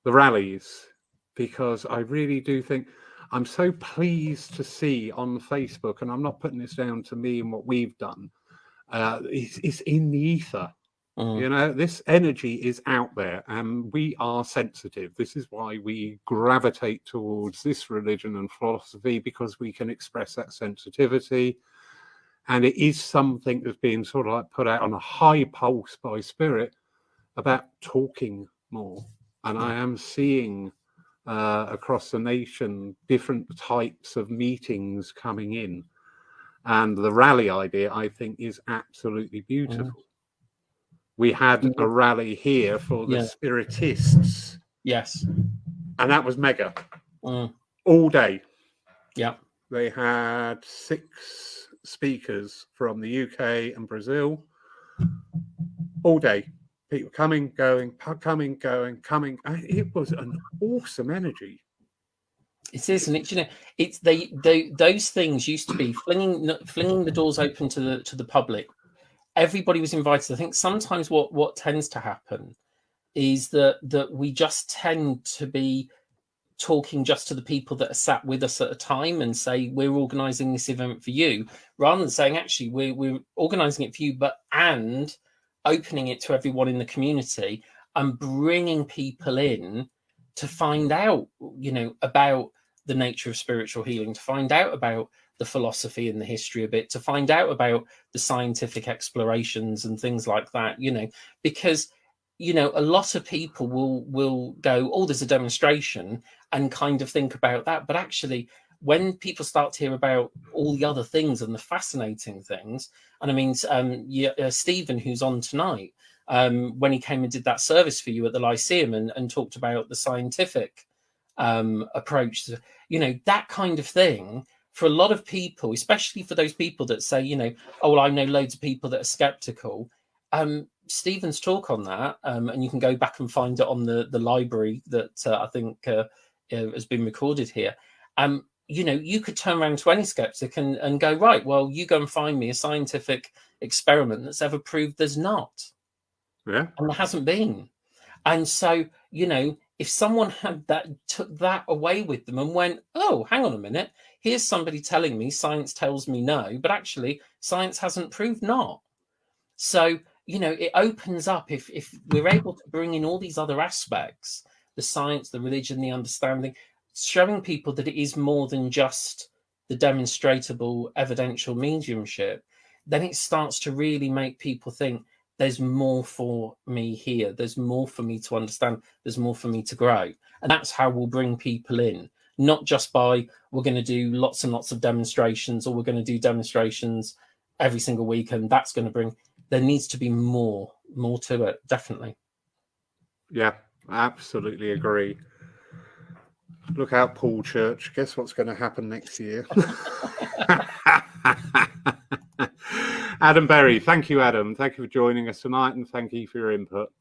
rallies. because I really do think I'm so pleased to see on Facebook, and I'm not putting this down to me and what we've done, it's in the ether. You know, this energy is out there and we are sensitive. This is why we gravitate towards this religion and philosophy, because we can express that sensitivity. And it is something that's being sort of like put out on a high pulse by spirit about talking more. And I am seeing across the nation different types of meetings coming in. And the rally idea, I think, is absolutely beautiful. We had a rally here for the Spiritists. Yes. And that was mega. All day. Yeah. They had 6 speakers from the UK and Brazil. All day. People coming, going, coming, going, coming. It was an awesome energy. It is, and it, you know, it's those things used to be flinging the doors open to the public. Everybody was invited. I think sometimes what tends to happen is that we just tend to be talking just to the people that are sat with us at a time and say, we're organising this event for you, rather than saying, actually, we're organising it for you, and opening it to everyone in the community and bringing people in to find out, you know, about the nature of spiritual healing, to find out about the philosophy and the history of it, to find out about the scientific explorations and things like that, you know, because, you know, a lot of people will go, oh, there's a demonstration, and kind of think about that. But actually, when people start to hear about all the other things and the fascinating things, and I mean, Stephen, who's on tonight, when he came and did that service for you at the Lyceum and talked about the scientific approach, you know, that kind of thing, for a lot of people, especially for those people that say, you know, oh, well, I know loads of people that are skeptical. Stephen's talk on that, and you can go back and find it on the library that I think has been recorded here. You know, you could turn around to any skeptic and go, right, well, you go and find me a scientific experiment that's ever proved there's not. Yeah. And there hasn't been. And so, you know, if someone had took that away with them and went, oh, hang on a minute, here's somebody telling me science tells me no, but actually science hasn't proved not. So, you know, it opens up, if we're able to bring in all these other aspects, the science, the religion, the understanding, showing people that it is more than just the demonstrable evidential mediumship, then it starts to really make people think, there's more for me here. There's more for me to understand. There's more for me to grow. And that's how we'll bring people in, not just by, we're going to do lots and lots of demonstrations, or we're going to do demonstrations every single week, and that's going to bring, there needs to be more to it, definitely. Yeah, absolutely agree. Look out, Paul Church. Guess what's going to happen next year? Adam Berry, thank you, Adam. Thank you for joining us tonight, and thank you for your input.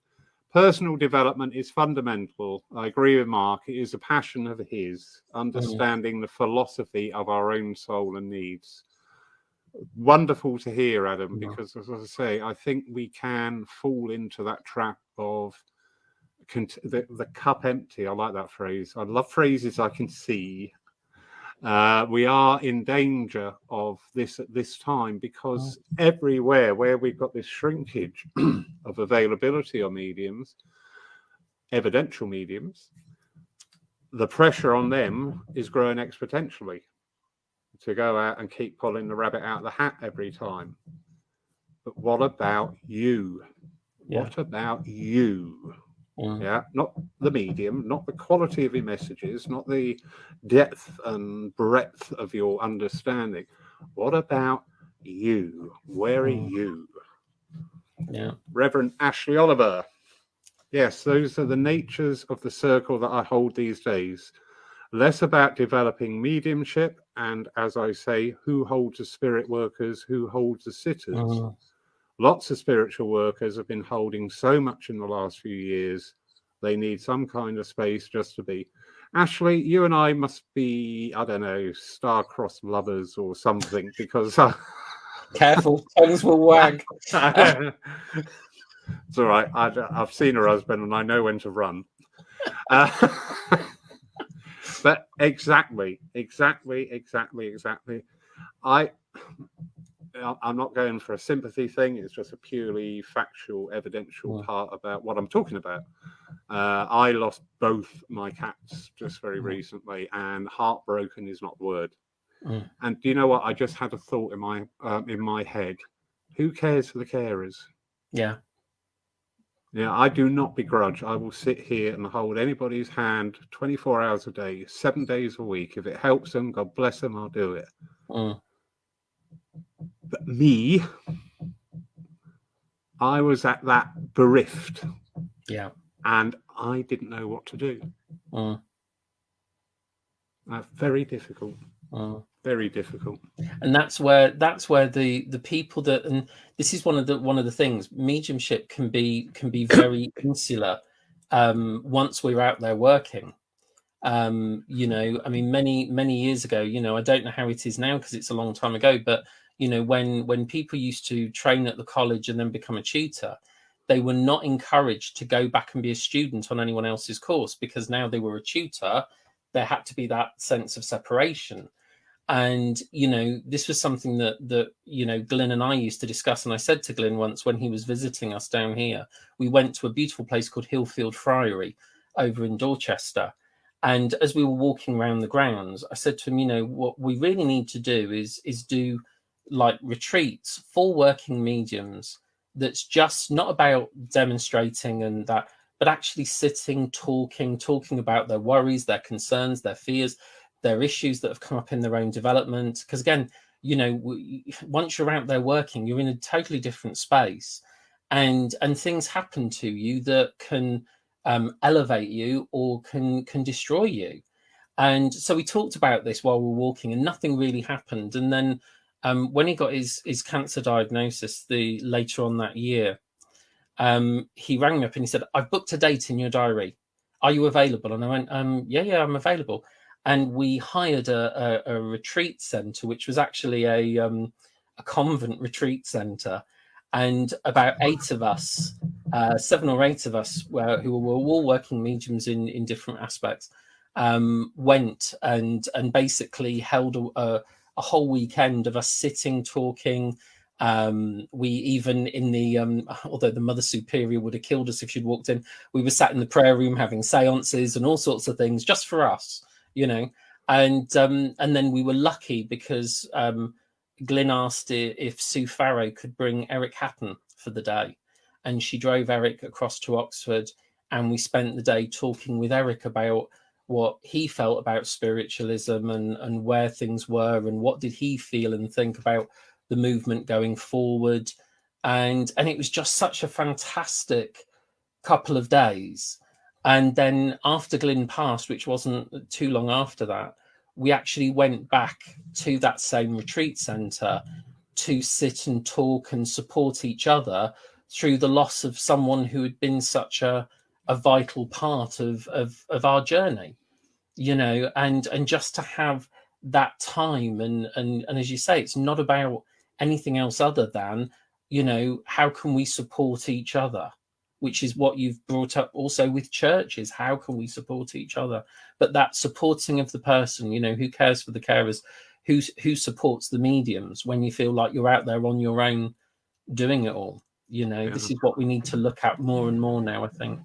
Personal development is fundamental. I agree with Mark. It is a passion of his, understanding the philosophy of our own soul and needs. Wonderful to hear, Adam, because, as I say, I think we can fall into that trap of the cup empty. I like that phrase. I love phrases I can see. We are in danger of this at this time, because everywhere where we've got this shrinkage of availability of mediums, evidential mediums, the pressure on them is growing exponentially to go out and keep pulling the rabbit out of the hat every time. But what about you? Yeah. What about you? Yeah, not the medium, not the quality of your messages, not the depth and breadth of your understanding. What about you? Where are you? Yeah. Reverend Ashley Oliver. Yes, those are the natures of the circle that I hold these days. Less about developing mediumship, and as I say, who holds the spirit workers, who holds the sitters. Lots of spiritual workers have been holding so much in the last few years. They need some kind of space just to be. Ashley, you and I must be, I don't know, star-crossed lovers or something, because... Careful, tongues will wag. It's all right. I've seen her husband and I know when to run. But exactly. I'm not going for a sympathy thing. It's just a purely factual, evidential part about what I'm talking about. I lost both my cats just very recently, and heartbroken is not the word. And do you know what? I just had a thought in my head. Who cares for the carers? Yeah. Yeah, I do not begrudge. I will sit here and hold anybody's hand 24 hours a day, 7 days a week. If it helps them, God bless them, I'll do it. But me, I was at that bereft. Yeah. And I didn't know what to do. Very difficult. Very difficult. And that's where the people that, and this is one of the things, mediumship can be very insular once we're out there working. You know, I mean, many years ago, you know, I don't know how it is now because it's a long time ago, but you know, when people used to train at the college and then become a tutor, they were not encouraged to go back and be a student on anyone else's course, because now they were a tutor, there had to be that sense of separation. And, you know, this was something that, you know, Glyn and I used to discuss. And I said to Glyn once when he was visiting us down here, we went to a beautiful place called Hillfield Friary over in Dorchester. And as we were walking around the grounds, I said to him, you know, what we really need to do is do like retreats for working mediums. That's just not about demonstrating and that, but actually sitting, talking about their worries, their concerns, their fears, their issues that have come up in their own development. Because again, you know, once you're out there working, you're in a totally different space, and things happen to you that can elevate you or can destroy you. And so we talked about this while we were walking, and nothing really happened. And then when he got his cancer diagnosis later on that year, he rang me up and he said, "I've booked a date in your diary. Are you available?" And I went, yeah, I'm available. And we hired a retreat center, which was actually a convent retreat center. And about 8 of us, 7 or 8 of us, who were all working mediums in different aspects, went and basically held a whole weekend of us sitting, talking. We even in the although the Mother Superior would have killed us if she'd walked in, we were sat in the prayer room having seances and all sorts of things just for us, you know. And then we were lucky because Glyn asked if Sue Farrow could bring Eric Hatton for the day, and she drove Eric across to Oxford, and we spent the day talking with Eric about what he felt about spiritualism and where things were and what did he feel and think about the movement going forward. And it was just such a fantastic couple of days. And then after Glyn passed, which wasn't too long after that, we actually went back to that same retreat center to sit and talk and support each other through the loss of someone who had been such a vital part of our journey, you know, and just to have that time. And as you say, it's not about anything else other than, you know, how can we support each other, which is what you've brought up also with churches. How can we support each other? But that supporting of the person, you know, who cares for the carers, who supports the mediums when you feel like you're out there on your own doing it all. You know, yeah. This is what we need to look at more and more now, I think.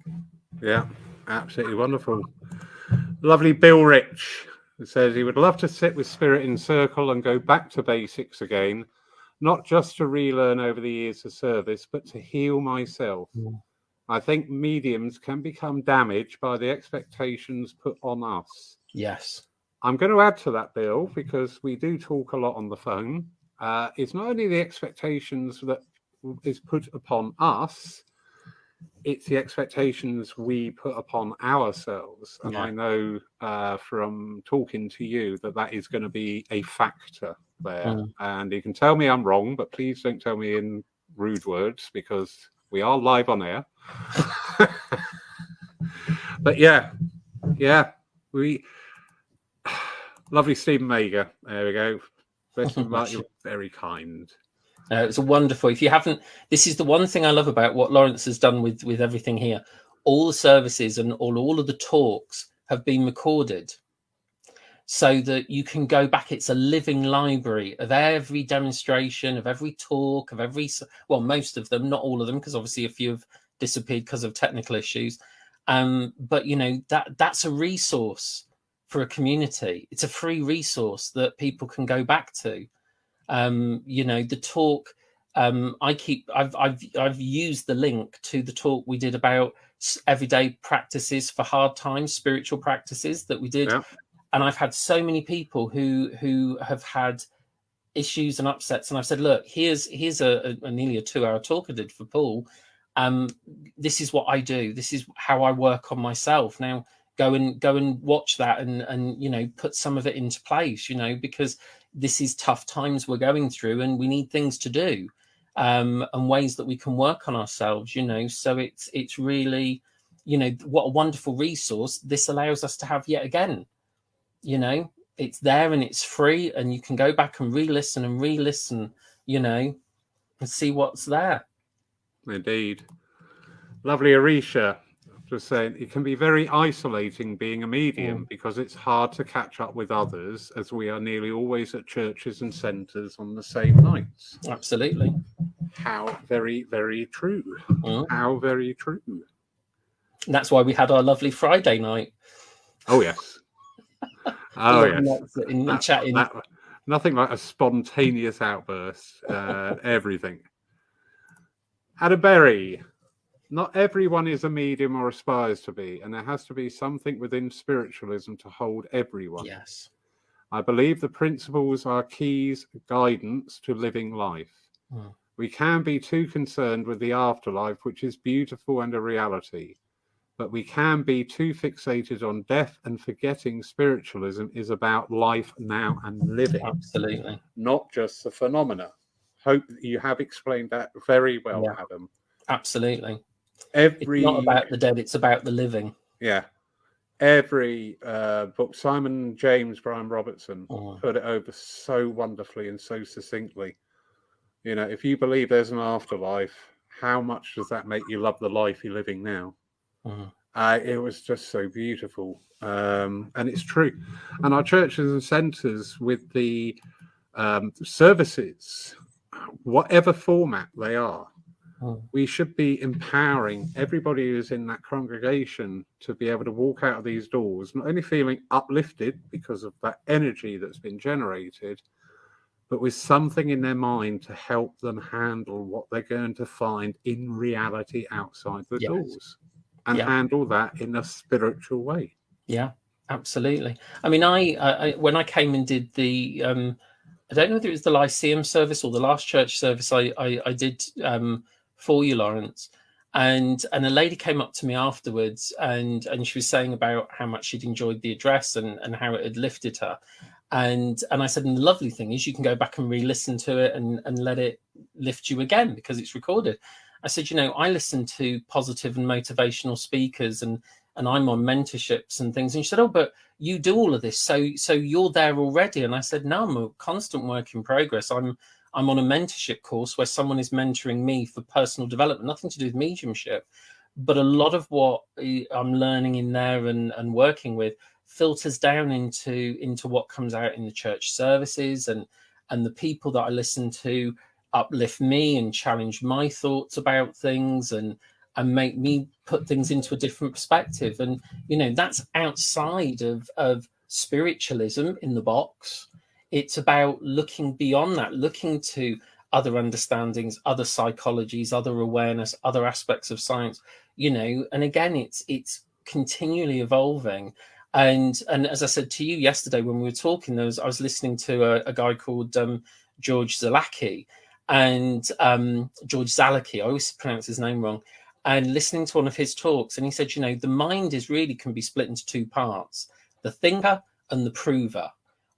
Yeah, absolutely wonderful. Lovely Bill Rich says he would love to sit with Spirit in circle and go back to basics again, not just to relearn over the years of service, but to heal myself. Mm. I think mediums can become damaged by the expectations put on us. Yes. I'm going to add to that, Bill, because we do talk a lot on the phone. It's not only the expectations that is put upon us, it's the expectations we put upon ourselves. And I know from talking to you that is going to be a factor there. Mm. And you can tell me I'm wrong, but please don't tell me in rude words, because we are live on air. But yeah, we lovely Stephen Mager. There we go. You're very kind. It's a wonderful. If you haven't, this is the one thing I love about what Lawrence has done with everything here. All the services and all of the talks have been recorded, so that you can go back. It's a living library of every demonstration, of every talk, of every, well, most of them, not all of them, because obviously a few have disappeared because of technical issues. But you know, that's a resource for a community. It's a free resource that people can go back to. You know, the talk, I've used the link to the talk we did about everyday practices for hard times, spiritual practices that we did. Yeah. And I've had so many people who have had issues and upsets, and I've said, look, here's a nearly a 2-hour talk I did for Paul. This is what I do. This is how I work on myself. Now go and watch that and you know, put some of it into place, you know, because this is tough times we're going through and we need things to do, and ways that we can work on ourselves, you know. So it's really, you know, what a wonderful resource this allows us to have yet again. You know, it's there and it's free, and you can go back and re-listen, you know, and see what's there. Indeed. Lovely, Arisha. Just saying, it can be very isolating being a medium because it's hard to catch up with others, as we are nearly always at churches and centres on the same nights. Absolutely. How very, very true. How very true. And that's why we had our lovely Friday night. Oh, yes. Oh, yes. In chatting. Nothing like a spontaneous outburst. Everything. Adderberry. Not everyone is a medium or aspires to be, and there has to be something within spiritualism to hold everyone. Yes. I believe the principles are keys, guidance to living life. We can be too concerned with the afterlife, which is beautiful and a reality, but we can be too fixated on death and forgetting spiritualism is about life now and living. Absolutely. Not just the phenomena. Hope that you have explained that very well, Adam. Absolutely. It's not about the dead, it's about the living. Yeah. Every book, Simon James, Brian Robertson put it over so wonderfully and so succinctly. You know, if you believe there's an afterlife, how much does that make you love the life you're living now? It was just so beautiful. And it's true. And our churches and centres with the services, whatever format they are, we should be empowering everybody who's in that congregation to be able to walk out of these doors, not only feeling uplifted because of that energy that's been generated, but with something in their mind to help them handle what they're going to find in reality outside the doors, and handle that in a spiritual way. Yeah, absolutely. I mean, I when I came and did the, I don't know whether it was the Lyceum service or the last church service I did for you, Lawrence, and a lady came up to me afterwards and she was saying about how much she'd enjoyed the address and how it had lifted her. And I said, and the lovely thing is you can go back and re-listen to it and let it lift you again because it's recorded. I said, you know, I listen to positive and motivational speakers and I'm on mentorships and things. And she said, oh, but you do all of this. So you're there already. And I said, no, I'm a constant work in progress. I'm on a mentorship course where someone is mentoring me for personal development, nothing to do with mediumship. But a lot of what I'm learning in there and working with filters down into what comes out in the church services, and the people that I listen to uplift me and challenge my thoughts about things and make me put things into a different perspective. And, you know, that's outside of spiritualism in the box. It's about looking beyond that, looking to other understandings, other psychologies, other awareness, other aspects of science, you know, and again, it's continually evolving. And as I said to you yesterday when we were talking, I was listening to a guy called George Zalaki, and George Zalaki, I always pronounce his name wrong, and listening to one of his talks, and he said, you know, the mind can be split into two parts, the thinker and the prover.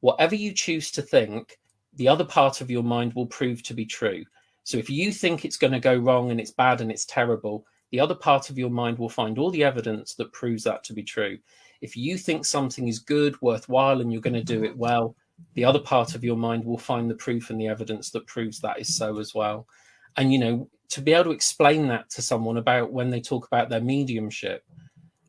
Whatever you choose to think, the other part of your mind will prove to be true. So if you think it's going to go wrong and it's bad and it's terrible, the other part of your mind will find all the evidence that proves that to be true. If you think something is good, worthwhile, and you're going to do it well, the other part of your mind will find the proof and the evidence that proves that is so as well. And, you know, to be able to explain that to someone about when they talk about their mediumship,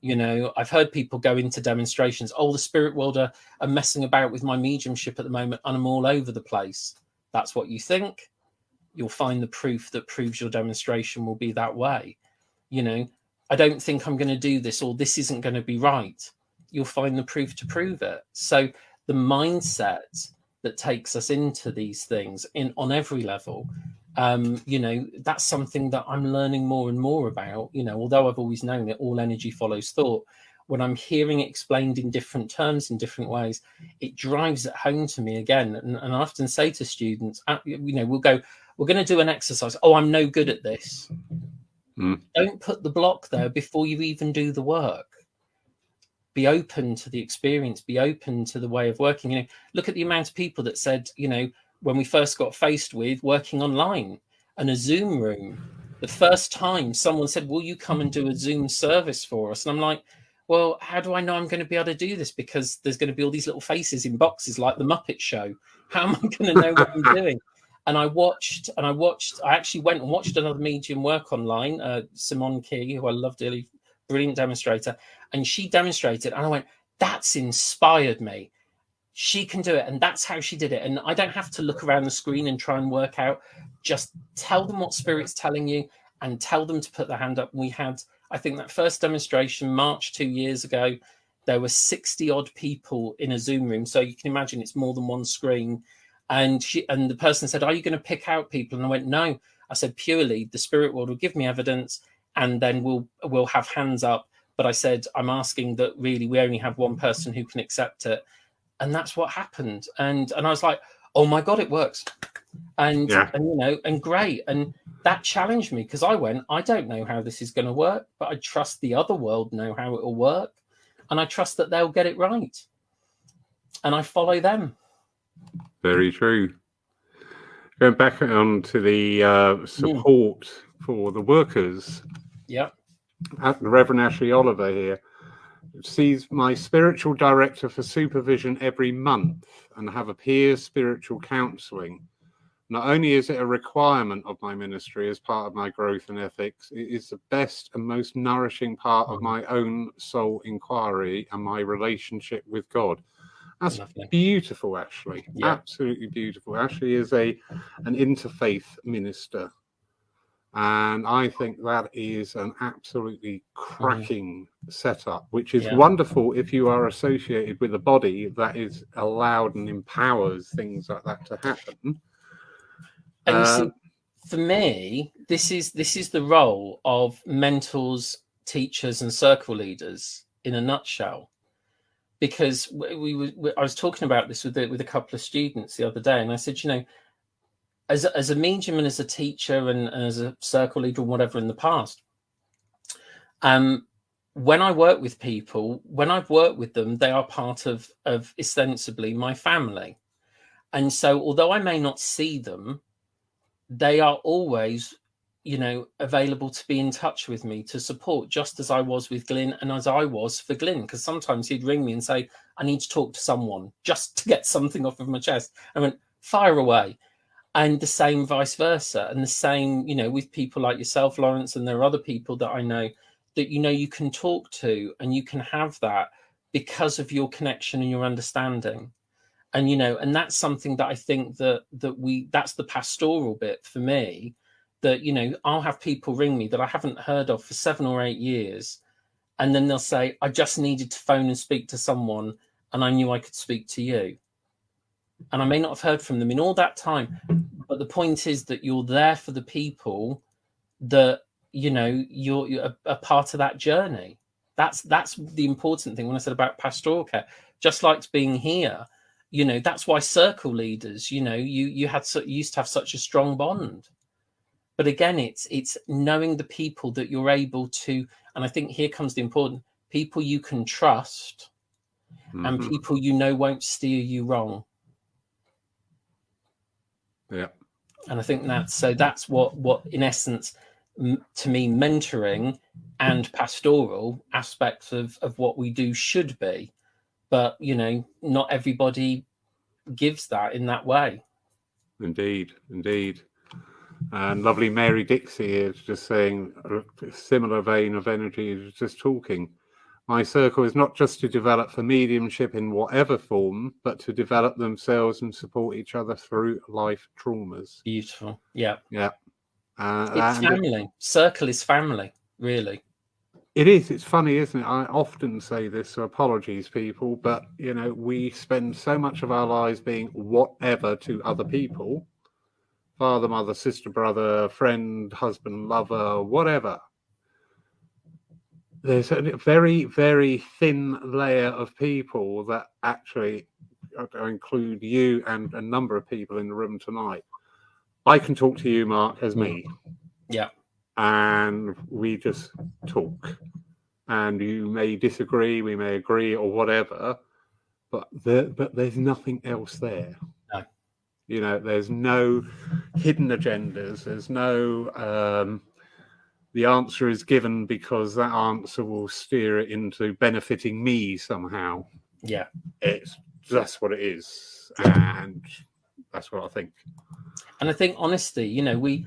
You know, I've heard people go into demonstrations. Oh, the spirit world are messing about with my mediumship at the moment, and I'm all over the place. That's what you think. You'll find the proof that proves your demonstration will be that way. You know, I don't think I'm going to do this, or this isn't going to be right. You'll find the proof to prove it. So the mindset that takes us into these things on every level, you know, that's something that I'm learning more and more about. You know, although I've always known that all energy follows thought, when I'm hearing it explained in different terms, in different ways, it drives it home to me again. And I often say to students, you know, we're going to do an exercise. Oh, I'm no good at this. Don't put the block there before you even do the work. Be open to the experience, be open to the way of working. You know, look at the amount of people that said, you know, when we first got faced with working online and a Zoom room, the first time someone said, will you come and do a Zoom service for us? And I'm like, well, how do I know I'm going to be able to do this? Because there's going to be all these little faces in boxes like the Muppet Show. How am I going to know what I'm doing? And I actually went and watched another medium work online, Simone Key, who I love dearly, brilliant demonstrator. And she demonstrated, and I went, that's inspired me. She can do it. And that's how she did it. And I don't have to look around the screen and try and work out. Just tell them what Spirit's telling you and tell them to put their hand up. We had, I think, that first demonstration, March 2 years ago, there were 60 odd people in a Zoom room. So you can imagine it's more than one screen. And the person said, are you going to pick out people? And I went, no. I said, purely the spirit world will give me evidence, and then we'll have hands up. But I said, I'm asking that really we only have one person who can accept it. And that's what happened. And I was like, oh my God, it works. And you know, and great. And that challenged me, because I don't know how this is going to work, but I trust the other world know how it will work. And I trust that they'll get it right. And I follow them. Very true. Going back on to the support for the workers. Yeah. Reverend Ashley Oliver here sees my spiritual director for supervision every month and have a peer spiritual counselling. Not only is it a requirement of my ministry as part of my growth and ethics, it is the best and most nourishing part of my own soul inquiry and my relationship with God. That's beautiful, Ashley. Yeah. Absolutely beautiful. Ashley is an interfaith minister. And I think that is an absolutely cracking setup, which is wonderful if you are associated with a body that is allowed and empowers things like that to happen. And you see, for me, this is the role of mentors, teachers, and circle leaders in a nutshell. Because I was talking about this with a couple of students the other day, and I said, you know, as a medium and as a teacher and as a circle leader or whatever in the past, when I work with people, when I've worked with them, they are part of ostensibly my family. And so although I may not see them, they are always, you know, available to be in touch with me, to support, just as I was with Glyn and as I was for Glyn, because sometimes he'd ring me and say, I need to talk to someone just to get something off of my chest. I went, fire away. And the same vice versa. And the same, you know, with people like yourself, Lawrence, and there are other people that I know that, you know, you can talk to and you can have that because of your connection and your understanding. And, you know, and that's something that I think that's the pastoral bit for me, that, you know, I'll have people ring me that I haven't heard of for 7 or 8 years. And then they'll say, I just needed to phone and speak to someone, and I knew I could speak to you. And I may not have heard from them in all that time, but the point is that you're there for the people that, you know, you're a part of that journey. That's the important thing when I said about pastoral care. Just like being here, you know, that's why circle leaders, you know, you used to have such a strong bond. But again, it's knowing the people that you're able to, and I think here comes the important people you can trust, and people you know won't steer you wrong. Yeah. And I think that's what in essence, to me, mentoring and pastoral aspects of what we do should be. But, you know, not everybody gives that in that way. Indeed. And lovely Mary Dixie is just saying a similar vein of energy is just talking. My circle is not just to develop for mediumship in whatever form, but to develop themselves and support each other through life traumas. Beautiful. Yeah. Yeah. It's family. Circle is family, really. It is. It's funny, isn't it? I often say this, so apologies, people, but, you know, we spend so much of our lives being whatever to other people, father, mother, sister, brother, friend, husband, lover, whatever. There's a very, very thin layer of people that actually, I include you and a number of people in the room tonight. I can talk to you, Mark, as me. Yeah. And we just talk. And you may disagree, we may agree, or whatever, but there's nothing else there. No. You know, there's no hidden agendas. There's no the answer is given because that answer will steer it into benefiting me somehow. Yeah. It's just what it is. And that's what I think. And I think honesty, you know, we've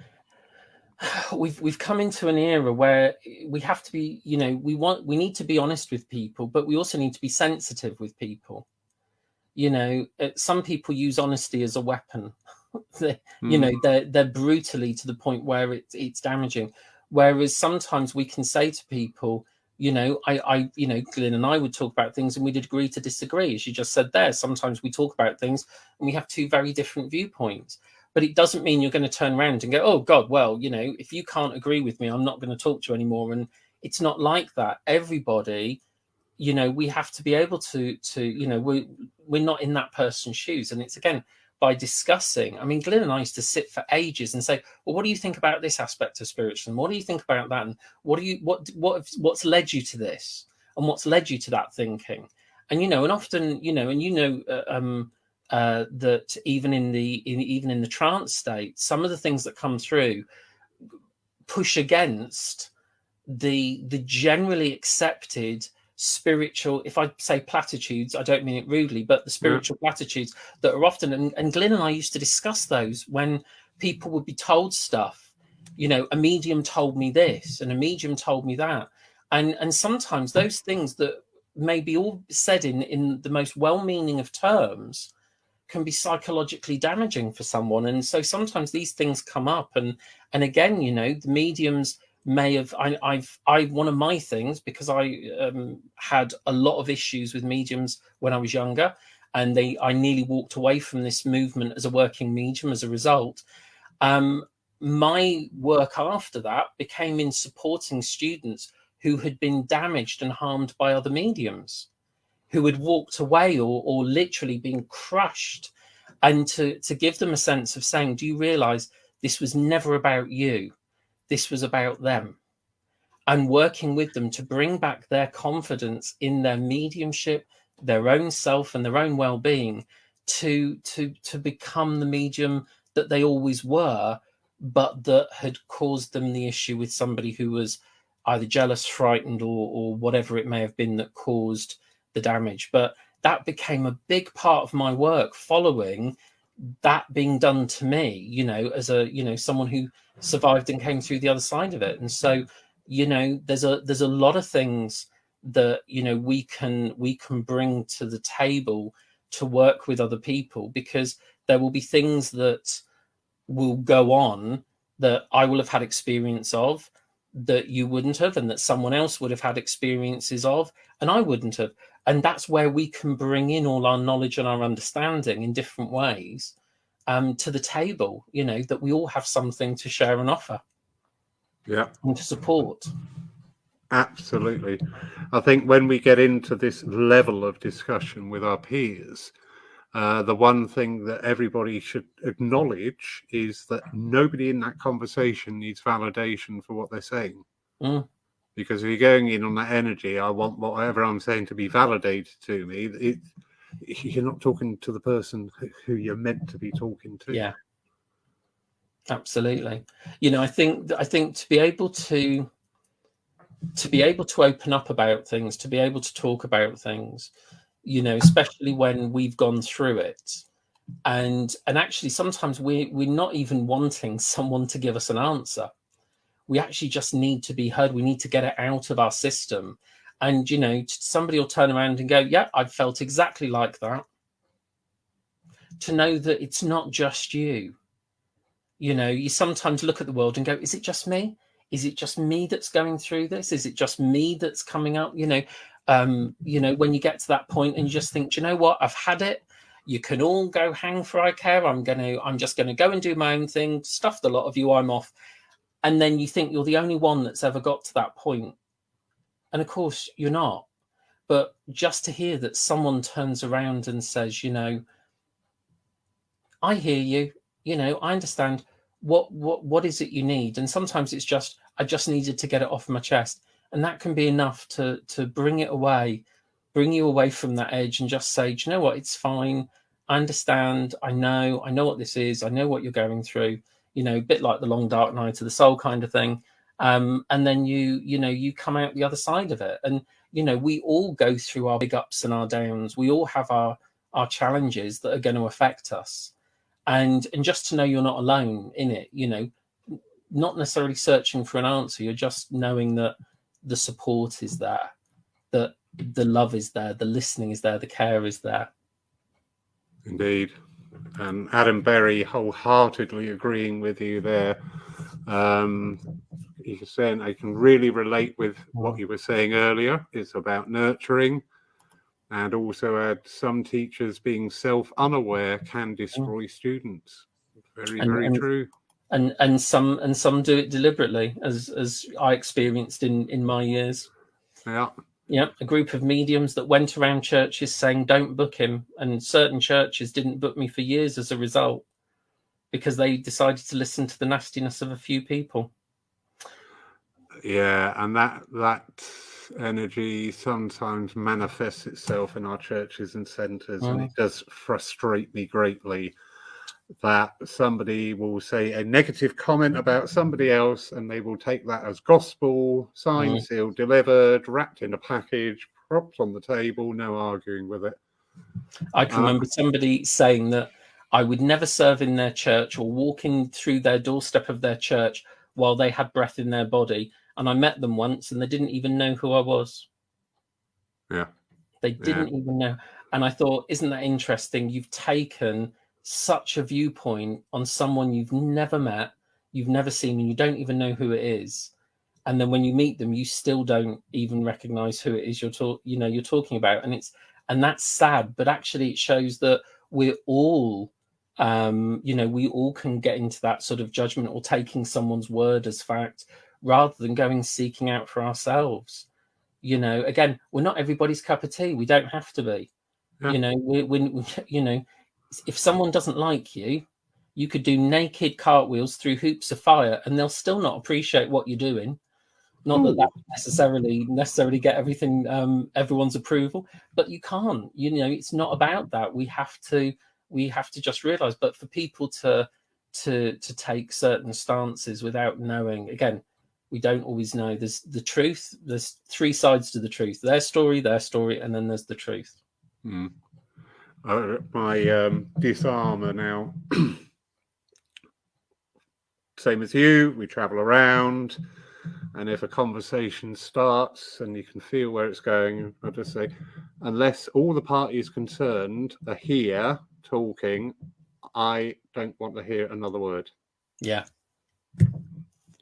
come into an era where we have to be, you know, we need to be honest with people, but we also need to be sensitive with people. You know, some people use honesty as a weapon. You know, they're brutally to the point where it's damaging. Whereas sometimes we can say to people, you know, you know, Glyn and I would talk about things and we'd agree to disagree. As you just said there, sometimes we talk about things and we have two very different viewpoints. But it doesn't mean you're going to turn around and go, oh, God, well, you know, if you can't agree with me, I'm not going to talk to you anymore. And it's not like that. Everybody, you know, we have to be able to you know, we're not in that person's shoes. And it's, again, by discussing. I mean, Glyn and I used to sit for ages and say, well, what do you think about this aspect of spiritualism? What do you think about that? And what's led you to this? And what's led you to that thinking? And, you know, and often, you know, and you know, that even in the trance state, some of the things that come through push against the generally accepted spiritual, if I say platitudes, I don't mean it rudely, but the spiritual platitudes that are often, and Glyn and I used to discuss those when people would be told stuff, you know, a medium told me this and a medium told me that. And sometimes those things that may be all said in the most well-meaning of terms can be psychologically damaging for someone. And so sometimes these things come up, and again, you know, the mediums may have, I one of my things, because I had a lot of issues with mediums when I was younger, and I nearly walked away from this movement as a working medium as a result. My work after that became in supporting students who had been damaged and harmed by other mediums, who had walked away or literally been crushed, and to give them a sense of saying, do you realize this was never about you? This was about them, and working with them to bring back their confidence in their mediumship, their own self and their own well-being, to become the medium that they always were, but that had caused them the issue with somebody who was either jealous, frightened, or whatever it may have been that caused the damage. But that became a big part of my work following that being done to me, you know, as a, you know, someone who survived and came through the other side of it. And so, you know, there's a lot of things that, you know, we can bring to the table to work with other people, because there will be things that will go on that I will have had experience of that you wouldn't have, and that someone else would have had experiences of and I wouldn't have. And that's where we can bring in all our knowledge and our understanding in different ways to the table, you know, that we all have something to share and offer. Yeah. And to support. Absolutely. I think when we get into this level of discussion with our peers, the one thing that everybody should acknowledge is that nobody in that conversation needs validation for what they're saying. Because if you're going in on that energy, I want whatever I'm saying to be validated to me, you're not talking to the person who you're meant to be talking to. Yeah, absolutely. You know, I think to be able to open up about things, to be able to talk about things, you know, especially when we've gone through it, and actually sometimes we're not even wanting someone to give us an answer. We actually just need to be heard. We need to get it out of our system. And, somebody will turn around and go, yeah, I've felt exactly like that. To know that it's not just you. You sometimes look at the world and go, is it just me? Is it just me that's going through this? Is it just me that's coming up? When you get to that point and you just think, do you know what? I've had it. You can all go hang for I care. I'm just going to go and do my own thing. Stuff the lot of you, I'm off. And then you think you're the only one that's ever got to that point. And of course you're not. But just to hear that someone turns around and says, I hear you, I understand what is it you need? And sometimes it's just, I just needed to get it off my chest. And that can be enough to bring you away from that edge and just say, do you know what? It's fine. I understand. I know what this is. I know what you're going through, a bit like the long dark night of the soul kind of thing. And then you come out the other side of it. And, we all go through our big ups and our downs. We all have our challenges that are going to affect us. And just to know you're not alone in it, not necessarily searching for an answer. You're just knowing that the support is there, that the love is there, the listening is there, the care is there. Indeed. And Adam Berry wholeheartedly agreeing with you there. You saying I can really relate with what you were saying earlier. It's about nurturing, and also add some teachers being self-unaware can destroy students. Very true. And some do it deliberately, as I experienced in my years. Yeah. A group of mediums that went around churches saying, don't book him. And certain churches didn't book me for years as a result, because they decided to listen to the nastiness of a few people. Yeah, and that energy sometimes manifests itself in our churches and centres, and it does frustrate me greatly that somebody will say a negative comment about somebody else and they will take that as gospel, signed, sealed, delivered, wrapped in a package, propped on the table, no arguing with it. I can remember somebody saying that I would never serve in their church or walking through their doorstep of their church while they had breath in their body. And I met them once and they didn't even know who I was. Yeah. They didn't even know. And I thought, isn't that interesting? You've taken such a viewpoint on someone you've never met, you've never seen, and you don't even know who it is. And then when you meet them, you still don't even recognize who it is you're talking about. And that's sad, but actually it shows that we're all, we all can get into that sort of judgment or taking someone's word as fact rather than going seeking out for ourselves. Again, we're not everybody's cup of tea. We don't have to be. Yeah. If someone doesn't like you, you could do naked cartwheels through hoops of fire and they'll still not appreciate what you're doing. Not that would necessarily get everyone's approval, but you can't. It's not about that. We have to just realize. But for people to take certain stances without knowing, again, we don't always know. There's the truth. There's three sides to the truth: their story, and then there's the truth. My disarmer now. Same as you, we travel around, and if a conversation starts and you can feel where it's going, I'll just say, unless all the parties concerned are here talking, I don't want to hear another word. Yeah.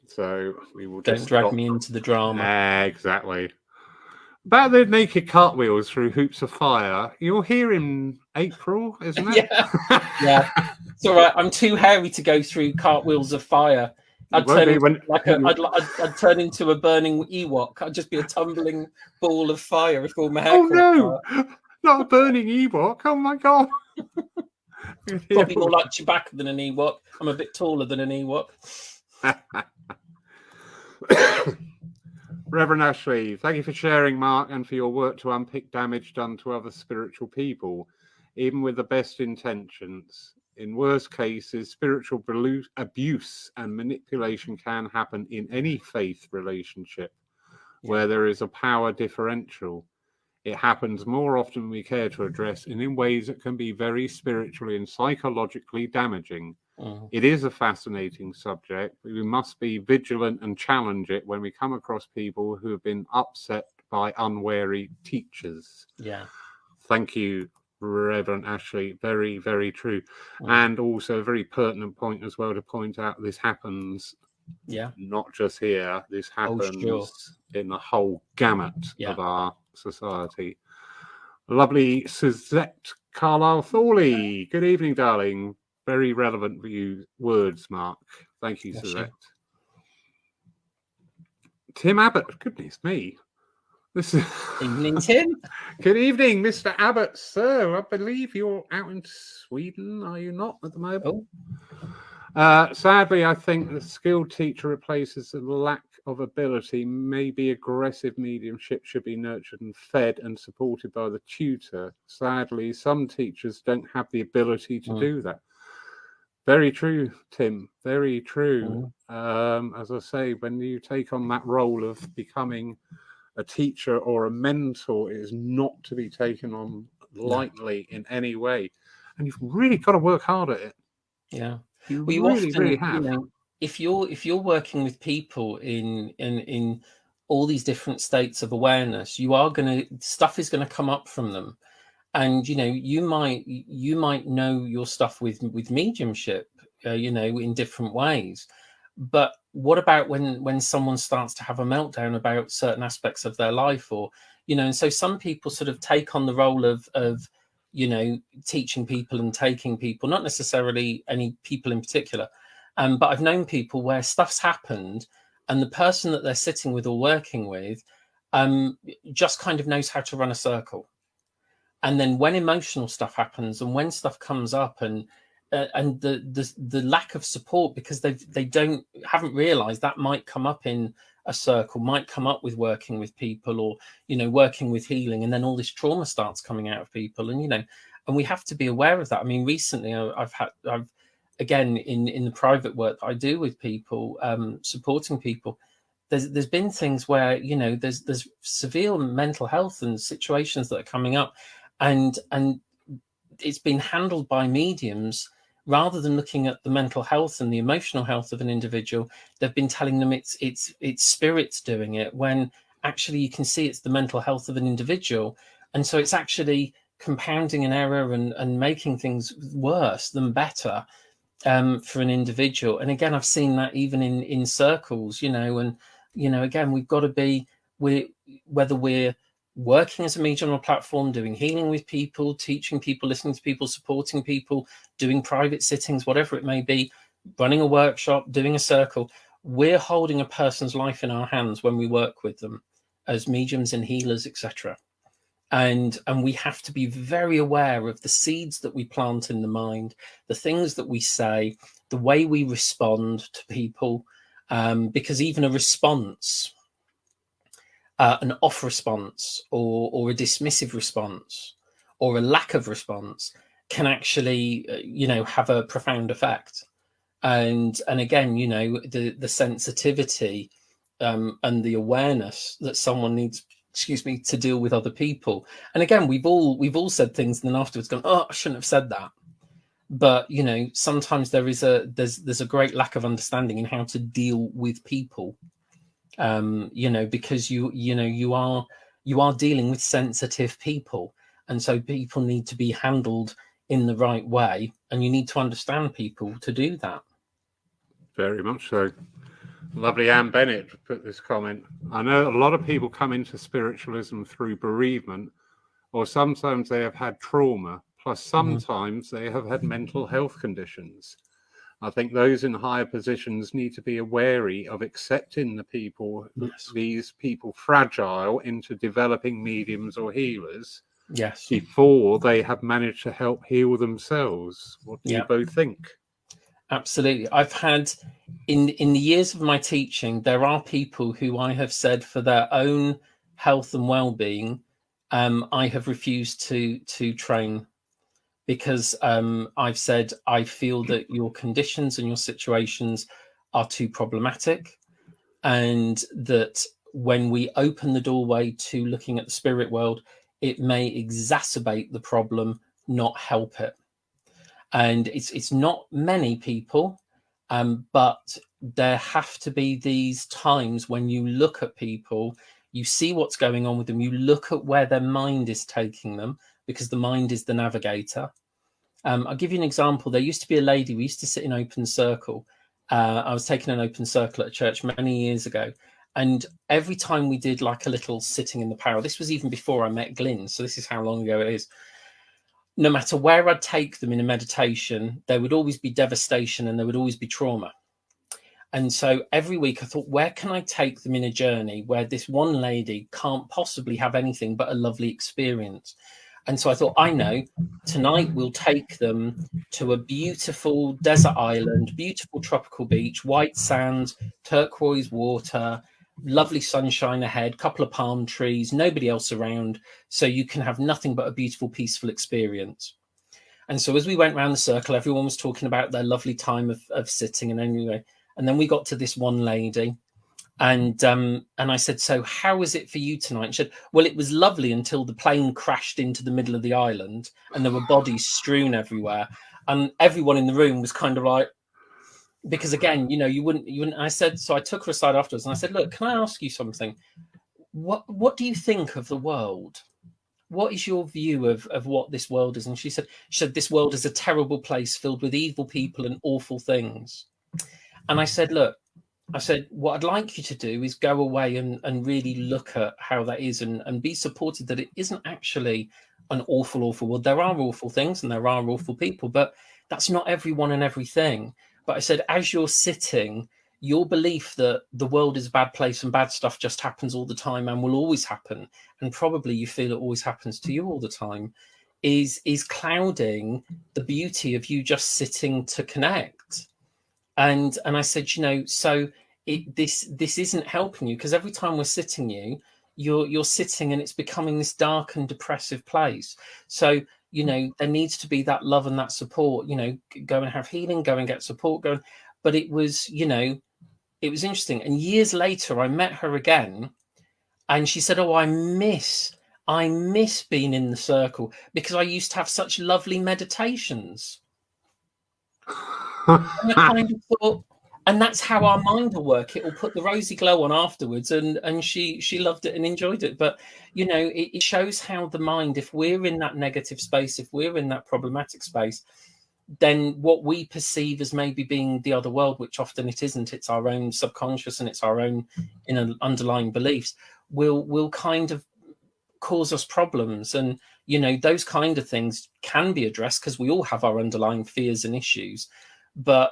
So we will don't drag me into the drama. Exactly. About the naked cartwheels through hoops of fire, you're here in April, isn't it? Yeah. It's all right. I'm too hairy to go through cartwheels of fire. I'd turn into a burning Ewok. I'd just be a tumbling ball of fire if all my hair caught fire. Not a burning Ewok. Oh my God. Probably more like Chewbacca than an Ewok. I'm a bit taller than an Ewok. Reverend Ashley, thank you for sharing, Mark, and for your work to unpick damage done to other spiritual people, even with the best intentions. In worst cases, spiritual abuse and manipulation can happen in any faith relationship where there is a power differential. It happens more often than we care to address, and in ways that can be very spiritually and psychologically damaging. It is a fascinating subject, but we must be vigilant and challenge it when we come across people who have been upset by unwary teachers. Yeah. Thank you, Reverend Ashley. Very, very true. And also a very pertinent point as well to point out this happens not just here, this happens in the whole gamut of our society. Lovely Suzette Carlisle Thorley. Good evening, darling. Very relevant words, Mark. Thank you, Suzette. Tim Abbott. Goodness me. Evening, Tim. Good evening, Mr. Abbott. Sir, I believe you're out in Sweden, are you not, at the moment? Sadly, I think the skilled teacher replaces the lack of ability. Maybe aggressive mediumship should be nurtured and fed and supported by the tutor. Sadly, some teachers don't have the ability to do that. Very true, Tim. Very true. As I say, when you take on that role of becoming a teacher or a mentor, it is not to be taken on lightly in any way. And you've really got to work hard at it. Yeah. You really have. You know, if you're working with people in all these different states of awareness, stuff is gonna come up from them. And you know, you might know your stuff with mediumship, you know, in different ways. But what about when someone starts to have a meltdown about certain aspects of their life, or you know, and so some people sort of take on the role of you know, teaching people and taking people, not necessarily any people in particular, but I've known people where stuff's happened and the person that they're sitting with or working with just kind of knows how to run a circle. And then when emotional stuff happens and when stuff comes up and the lack of support, because they haven't realized that might come up in a circle, might come up with working with people, or you know, working with healing, and then all this trauma starts coming out of people, and you know, and we have to be aware of that. I mean, recently I've again in the private work that I do with people, supporting people, there's been things where you know there's severe mental health and situations that are coming up, and it's been handled by mediums. Rather than looking at the mental health and the emotional health of an individual, they've been telling them it's spirits doing it, when actually you can see it's the mental health of an individual. And so it's actually compounding an error and making things worse than better for an individual. And again, I've seen that even in circles, you know, and, you know, again, we've got to be, whether we're working as a medium on a platform, doing healing with people, teaching people, listening to people, supporting people, doing private sittings, whatever it may be, running a workshop, doing a circle, we're holding a person's life in our hands when we work with them as mediums and healers, etc. And we have to be very aware of the seeds that we plant in the mind, the things that we say, the way we respond to people, because even a response, an off response or a dismissive response or a lack of response can actually, you know, have a profound effect. And again, you know, the sensitivity and the awareness that someone needs, to deal with other people. And again, we've all said things and then afterwards gone, oh, I shouldn't have said that. But you know, sometimes there's a great lack of understanding in how to deal with people. You know, because you are dealing with sensitive people, and so people need to be handled in the right way, and you need to understand people to do that. Very much so. Lovely. Anne Bennett put this comment. I know a lot of people come into spiritualism through bereavement, or sometimes they have had trauma, plus sometimes they have had mental health conditions. I think those in higher positions need to be wary of accepting the people, these people fragile, into developing mediums or healers. Yes. Before they have managed to help heal themselves. What do you both think? Absolutely. I've had in the years of my teaching, there are people who I have said for their own health and well-being, I have refused to train. Because I've said, I feel that your conditions and your situations are too problematic, and that when we open the doorway to looking at the spirit world, it may exacerbate the problem, not help it. And it's not many people, but there have to be these times when you look at people, You see what's going on with them. You look at where their mind is taking them, because the mind is the navigator. I'll give you an example. There used to be a lady, we used to sit in open circle. I was taking an open circle at a church many years ago. And every time we did like a little sitting in the power, this was even before I met Glyn. So this is how long ago it is. No matter where I'd take them in a meditation, there would always be devastation and there would always be trauma. And so every week I thought, where can I take them in a journey where this one lady can't possibly have anything but a lovely experience? And so I thought, I know, tonight we'll take them to a beautiful desert island, beautiful tropical beach, white sands, turquoise water, lovely sunshine ahead, couple of palm trees, nobody else around. So you can have nothing but a beautiful, peaceful experience. And so as we went around the circle, everyone was talking about their lovely time of sitting. And then we got to this one lady. And I said, so how was it for you tonight? And she said, well, it was lovely until the plane crashed into the middle of the island and there were bodies strewn everywhere. And everyone in the room was kind of like, because again, you wouldn't. I said, so I took her aside afterwards and I said, look, can I ask you something? What do you think of the world? What is your view of what this world is? And she said, this world is a terrible place filled with evil people and awful things. And I said, look, what I'd like you to do is go away and really look at how that is and be supported that it isn't actually an awful, awful world. There are awful things and there are awful people, but that's not everyone and everything. But I said, as you're sitting, your belief that the world is a bad place and bad stuff just happens all the time and will always happen, and probably you feel it always happens to you all the time, is clouding the beauty of you just sitting to connect. And I said, so this isn't helping you, because every time we're sitting you're sitting and it's becoming this dark and depressive place. So, there needs to be that love and that support, go and have healing, go and get support, But it was, it was interesting. And years later, I met her again and she said, oh, I miss being in the circle because I used to have such lovely meditations. And I kind of thought, and that's how our mind will work. It will put the rosy glow on afterwards, and she loved it and enjoyed it. But it shows how the mind, if we're in that negative space, if we're in that problematic space, then what we perceive as maybe being the other world, which often it isn't, it's our own subconscious and it's our own underlying beliefs, will kind of cause us problems. And those kind of things can be addressed because we all have our underlying fears and issues. But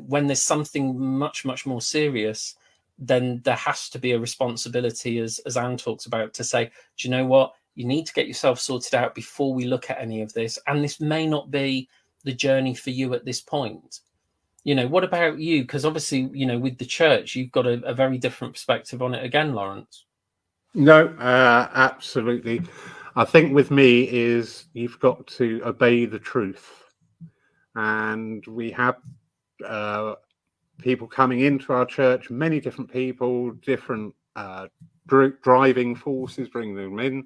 when there's something much, much more serious, then there has to be a responsibility, as Anne talks about, to say, do you know what? You need to get yourself sorted out before we look at any of this. And this may not be the journey for you at this point. What about you? Because obviously, with the church, you've got a very different perspective on it again, Lawrence. No, absolutely. I think with me is you've got to obey the truth. And we have people coming into our church, many different people, different driving forces, bringing them in.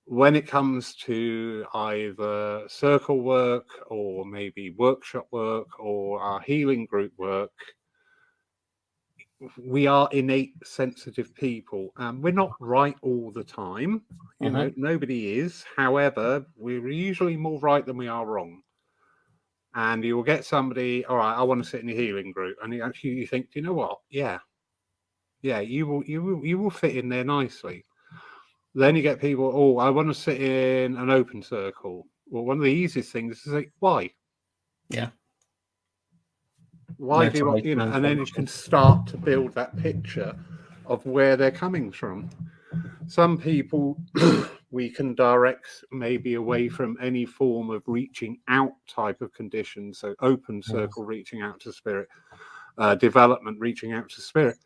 When it comes to either circle work or maybe workshop work or our healing group work, we are innate sensitive people, and we're not right all the time. Nobody is. However, we're usually more right than we are wrong. And you will get somebody, all right, I want to sit in a healing group, and you think, do you know what? Yeah, you will fit in there nicely. Then you get people, oh, I want to sit in an open circle. Well, one of the easiest things is to say, why? Yeah. Why do you want, and then you can start to build that picture of where they're coming from. Some people we can direct maybe away from any form of reaching out type of condition. So open circle, reaching out to spirit, development, reaching out to spirit,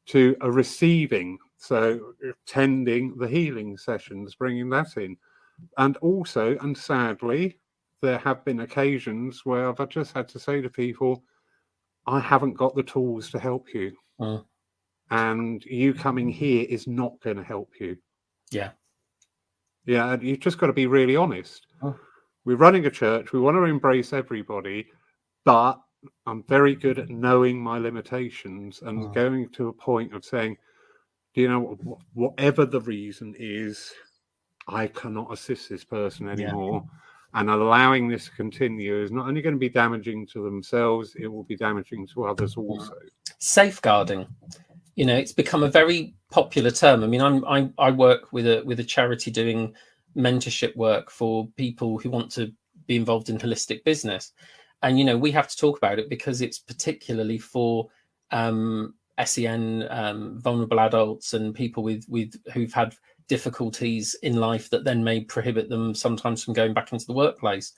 to a receiving. So attending the healing sessions, bringing that in. And also, and sadly, there have been occasions where I've just had to say to people, I haven't got the tools to help you. And you coming here is not going to help you. Yeah. Yeah, and you've just got to be really honest. We're running a church. We want to embrace everybody, but I'm very good at knowing my limitations and going to a point of saying, do you know, whatever the reason is, I cannot assist this person anymore. And allowing this to continue is not only going to be damaging to themselves, it will be damaging to others also. Safeguarding, you know, it's become a very popular term. I mean, I work with a charity doing mentorship work for people who want to be involved in holistic business, and you know, we have to talk about it because it's particularly for SEN, vulnerable adults, and people with who've had difficulties in life that then may prohibit them sometimes from going back into the workplace.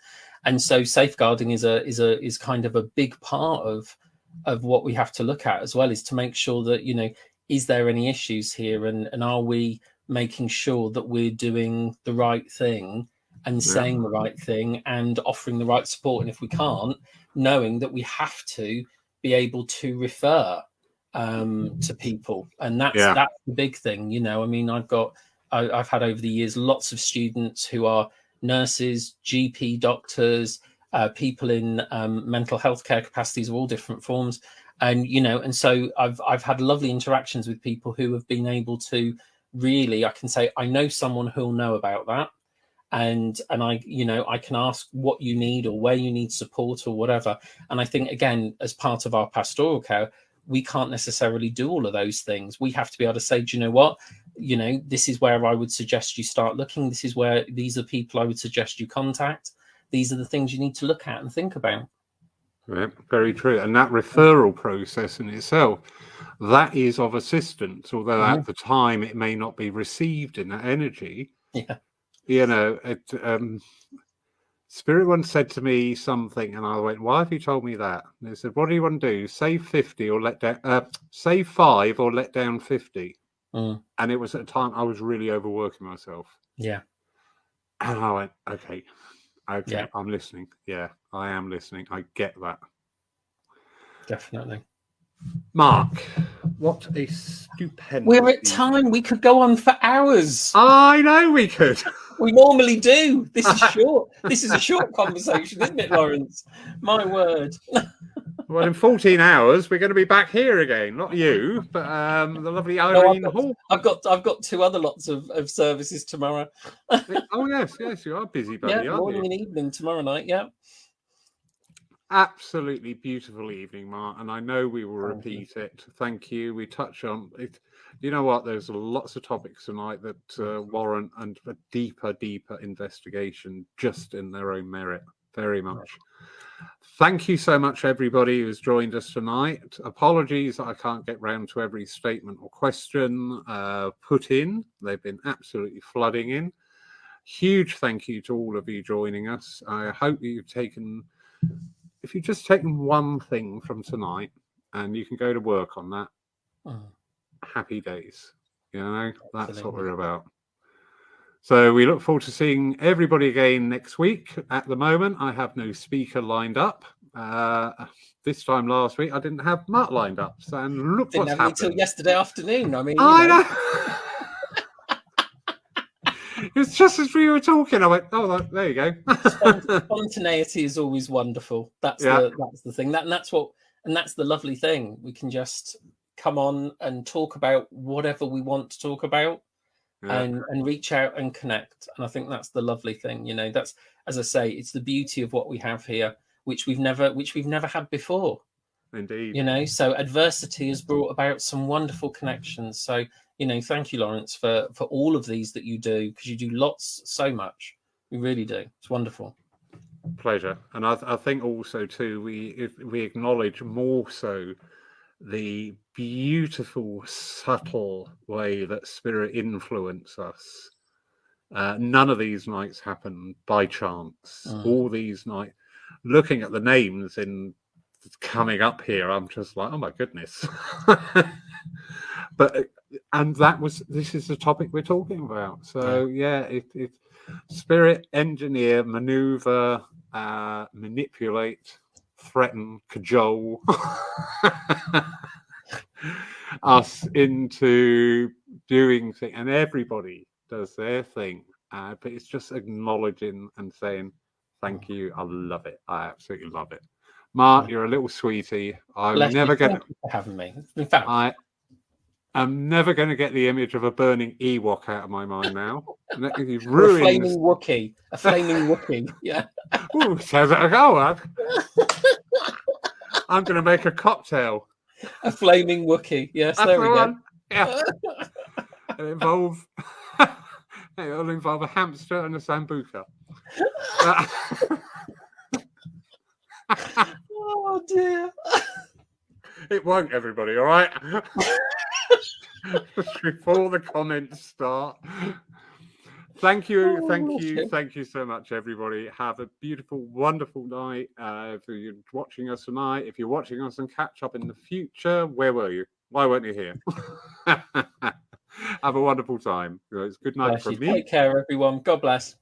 And so safeguarding is kind of a big part of what we have to look at as well, is to make sure that, you know, is there any issues here, and are we making sure that we're doing the right thing and saying the right thing and offering the right support, and if we can't, knowing that we have to be able to refer to people. And that's the big thing, you know. I mean, I've had over the years lots of students who are nurses, GP doctors, people in mental health care capacities of all different forms, and you know, and so I've had lovely interactions with people who have been able to really, I can say, I know someone who'll know about that, and I, you know, I can ask what you need or where you need support or whatever. And I think, again, as part of our pastoral care, we can't necessarily do all of those things. We have to be able to say, do you know what? You know, this is where I would suggest you start looking. This is where, these are people I would suggest you contact. These are the things you need to look at and think about. Yeah, very true. And that referral process in itself, that is of assistance, although at the time it may not be received in that energy. Yeah. You know, Spirit once said to me something, and I went, "Why have you told me that?" And they said, "What do you want to do? Save 50 or let down? Save 5 or let down 50?" And it was at a time I was really overworking myself. Yeah. And I went, "Okay, I'm listening. Yeah, I am listening. I get that." Definitely. Mark, what a stupendous... We're at time. We could go on for hours. I know we could. We normally do. This is short. This is a short conversation, isn't it, Lawrence? My word. Well, in 14 hours, we're going to be back here again. Not you, but the lovely Irene Hall. I've got 2 other lots of services tomorrow. Oh, yes, you are busy, buddy. Yeah, morning and evening tomorrow night, yeah. Absolutely beautiful evening, Mark, and I know we will repeat it. Thank you. We touch on it. You know what? There's lots of topics tonight that warrant a deeper investigation just in their own merit. Very much. Thank you so much, everybody who's joined us tonight. Apologies that I can't get round to every statement or question put in. They've been absolutely flooding in. Huge thank you to all of you joining us. I hope you've taken... If you've just taken one thing from tonight and you can go to work on that, happy days. You know, that's what we're about. So we look forward to seeing everybody again next week. At the moment, I have no speaker lined up. This time last week, I didn't have Mark lined up. So, and look what's happened. Until yesterday afternoon. I mean, I know. It's just as we were talking, I went, "Oh, there you go." Spontaneity is always wonderful. That's the thing. That's the lovely thing. We can just come on and talk about whatever we want to talk about, and reach out and connect. And I think that's the lovely thing. You know, that's, as I say, it's the beauty of what we have here, which we've never had before. Indeed. You know, so adversity has brought about some wonderful connections. So, you know, thank you, Lawrence, for all of these that you do, because you do so much. We really do. It's wonderful. Pleasure. And I think also too, we acknowledge more so the beautiful, subtle way that Spirit influence us. None of these nights happen by chance. All these nights, looking at the names in coming up here, I'm just like, oh my goodness. This is the topic we're talking about. So it Spirit, engineer, maneuver, manipulate, threaten, cajole us into doing things, and everybody does their thing, but it's just acknowledging and saying thank you. I love it. I absolutely love it. Mark, you're a little sweetie. I'm never going to... Thank you for having me. In fact, I'm never going to get the image of a burning Ewok out of my mind now. You've Or a ruined. flaming Wookiee. A flaming Wookiee. Yeah. Ooh, sounds like I'm going to make a cocktail. A flaming Wookiee. Yes, That's there we the go. one. Yeah. It'll involve a hamster and a sambuca. Oh dear. It won't, everybody, all right? Before the comments start. Thank you so much, everybody. Have a beautiful, wonderful night. If you're watching us tonight, if you're watching us and catch up in the future, where were you? Why weren't you here? Have a wonderful time. It's good night from me. Take care, everyone. God bless.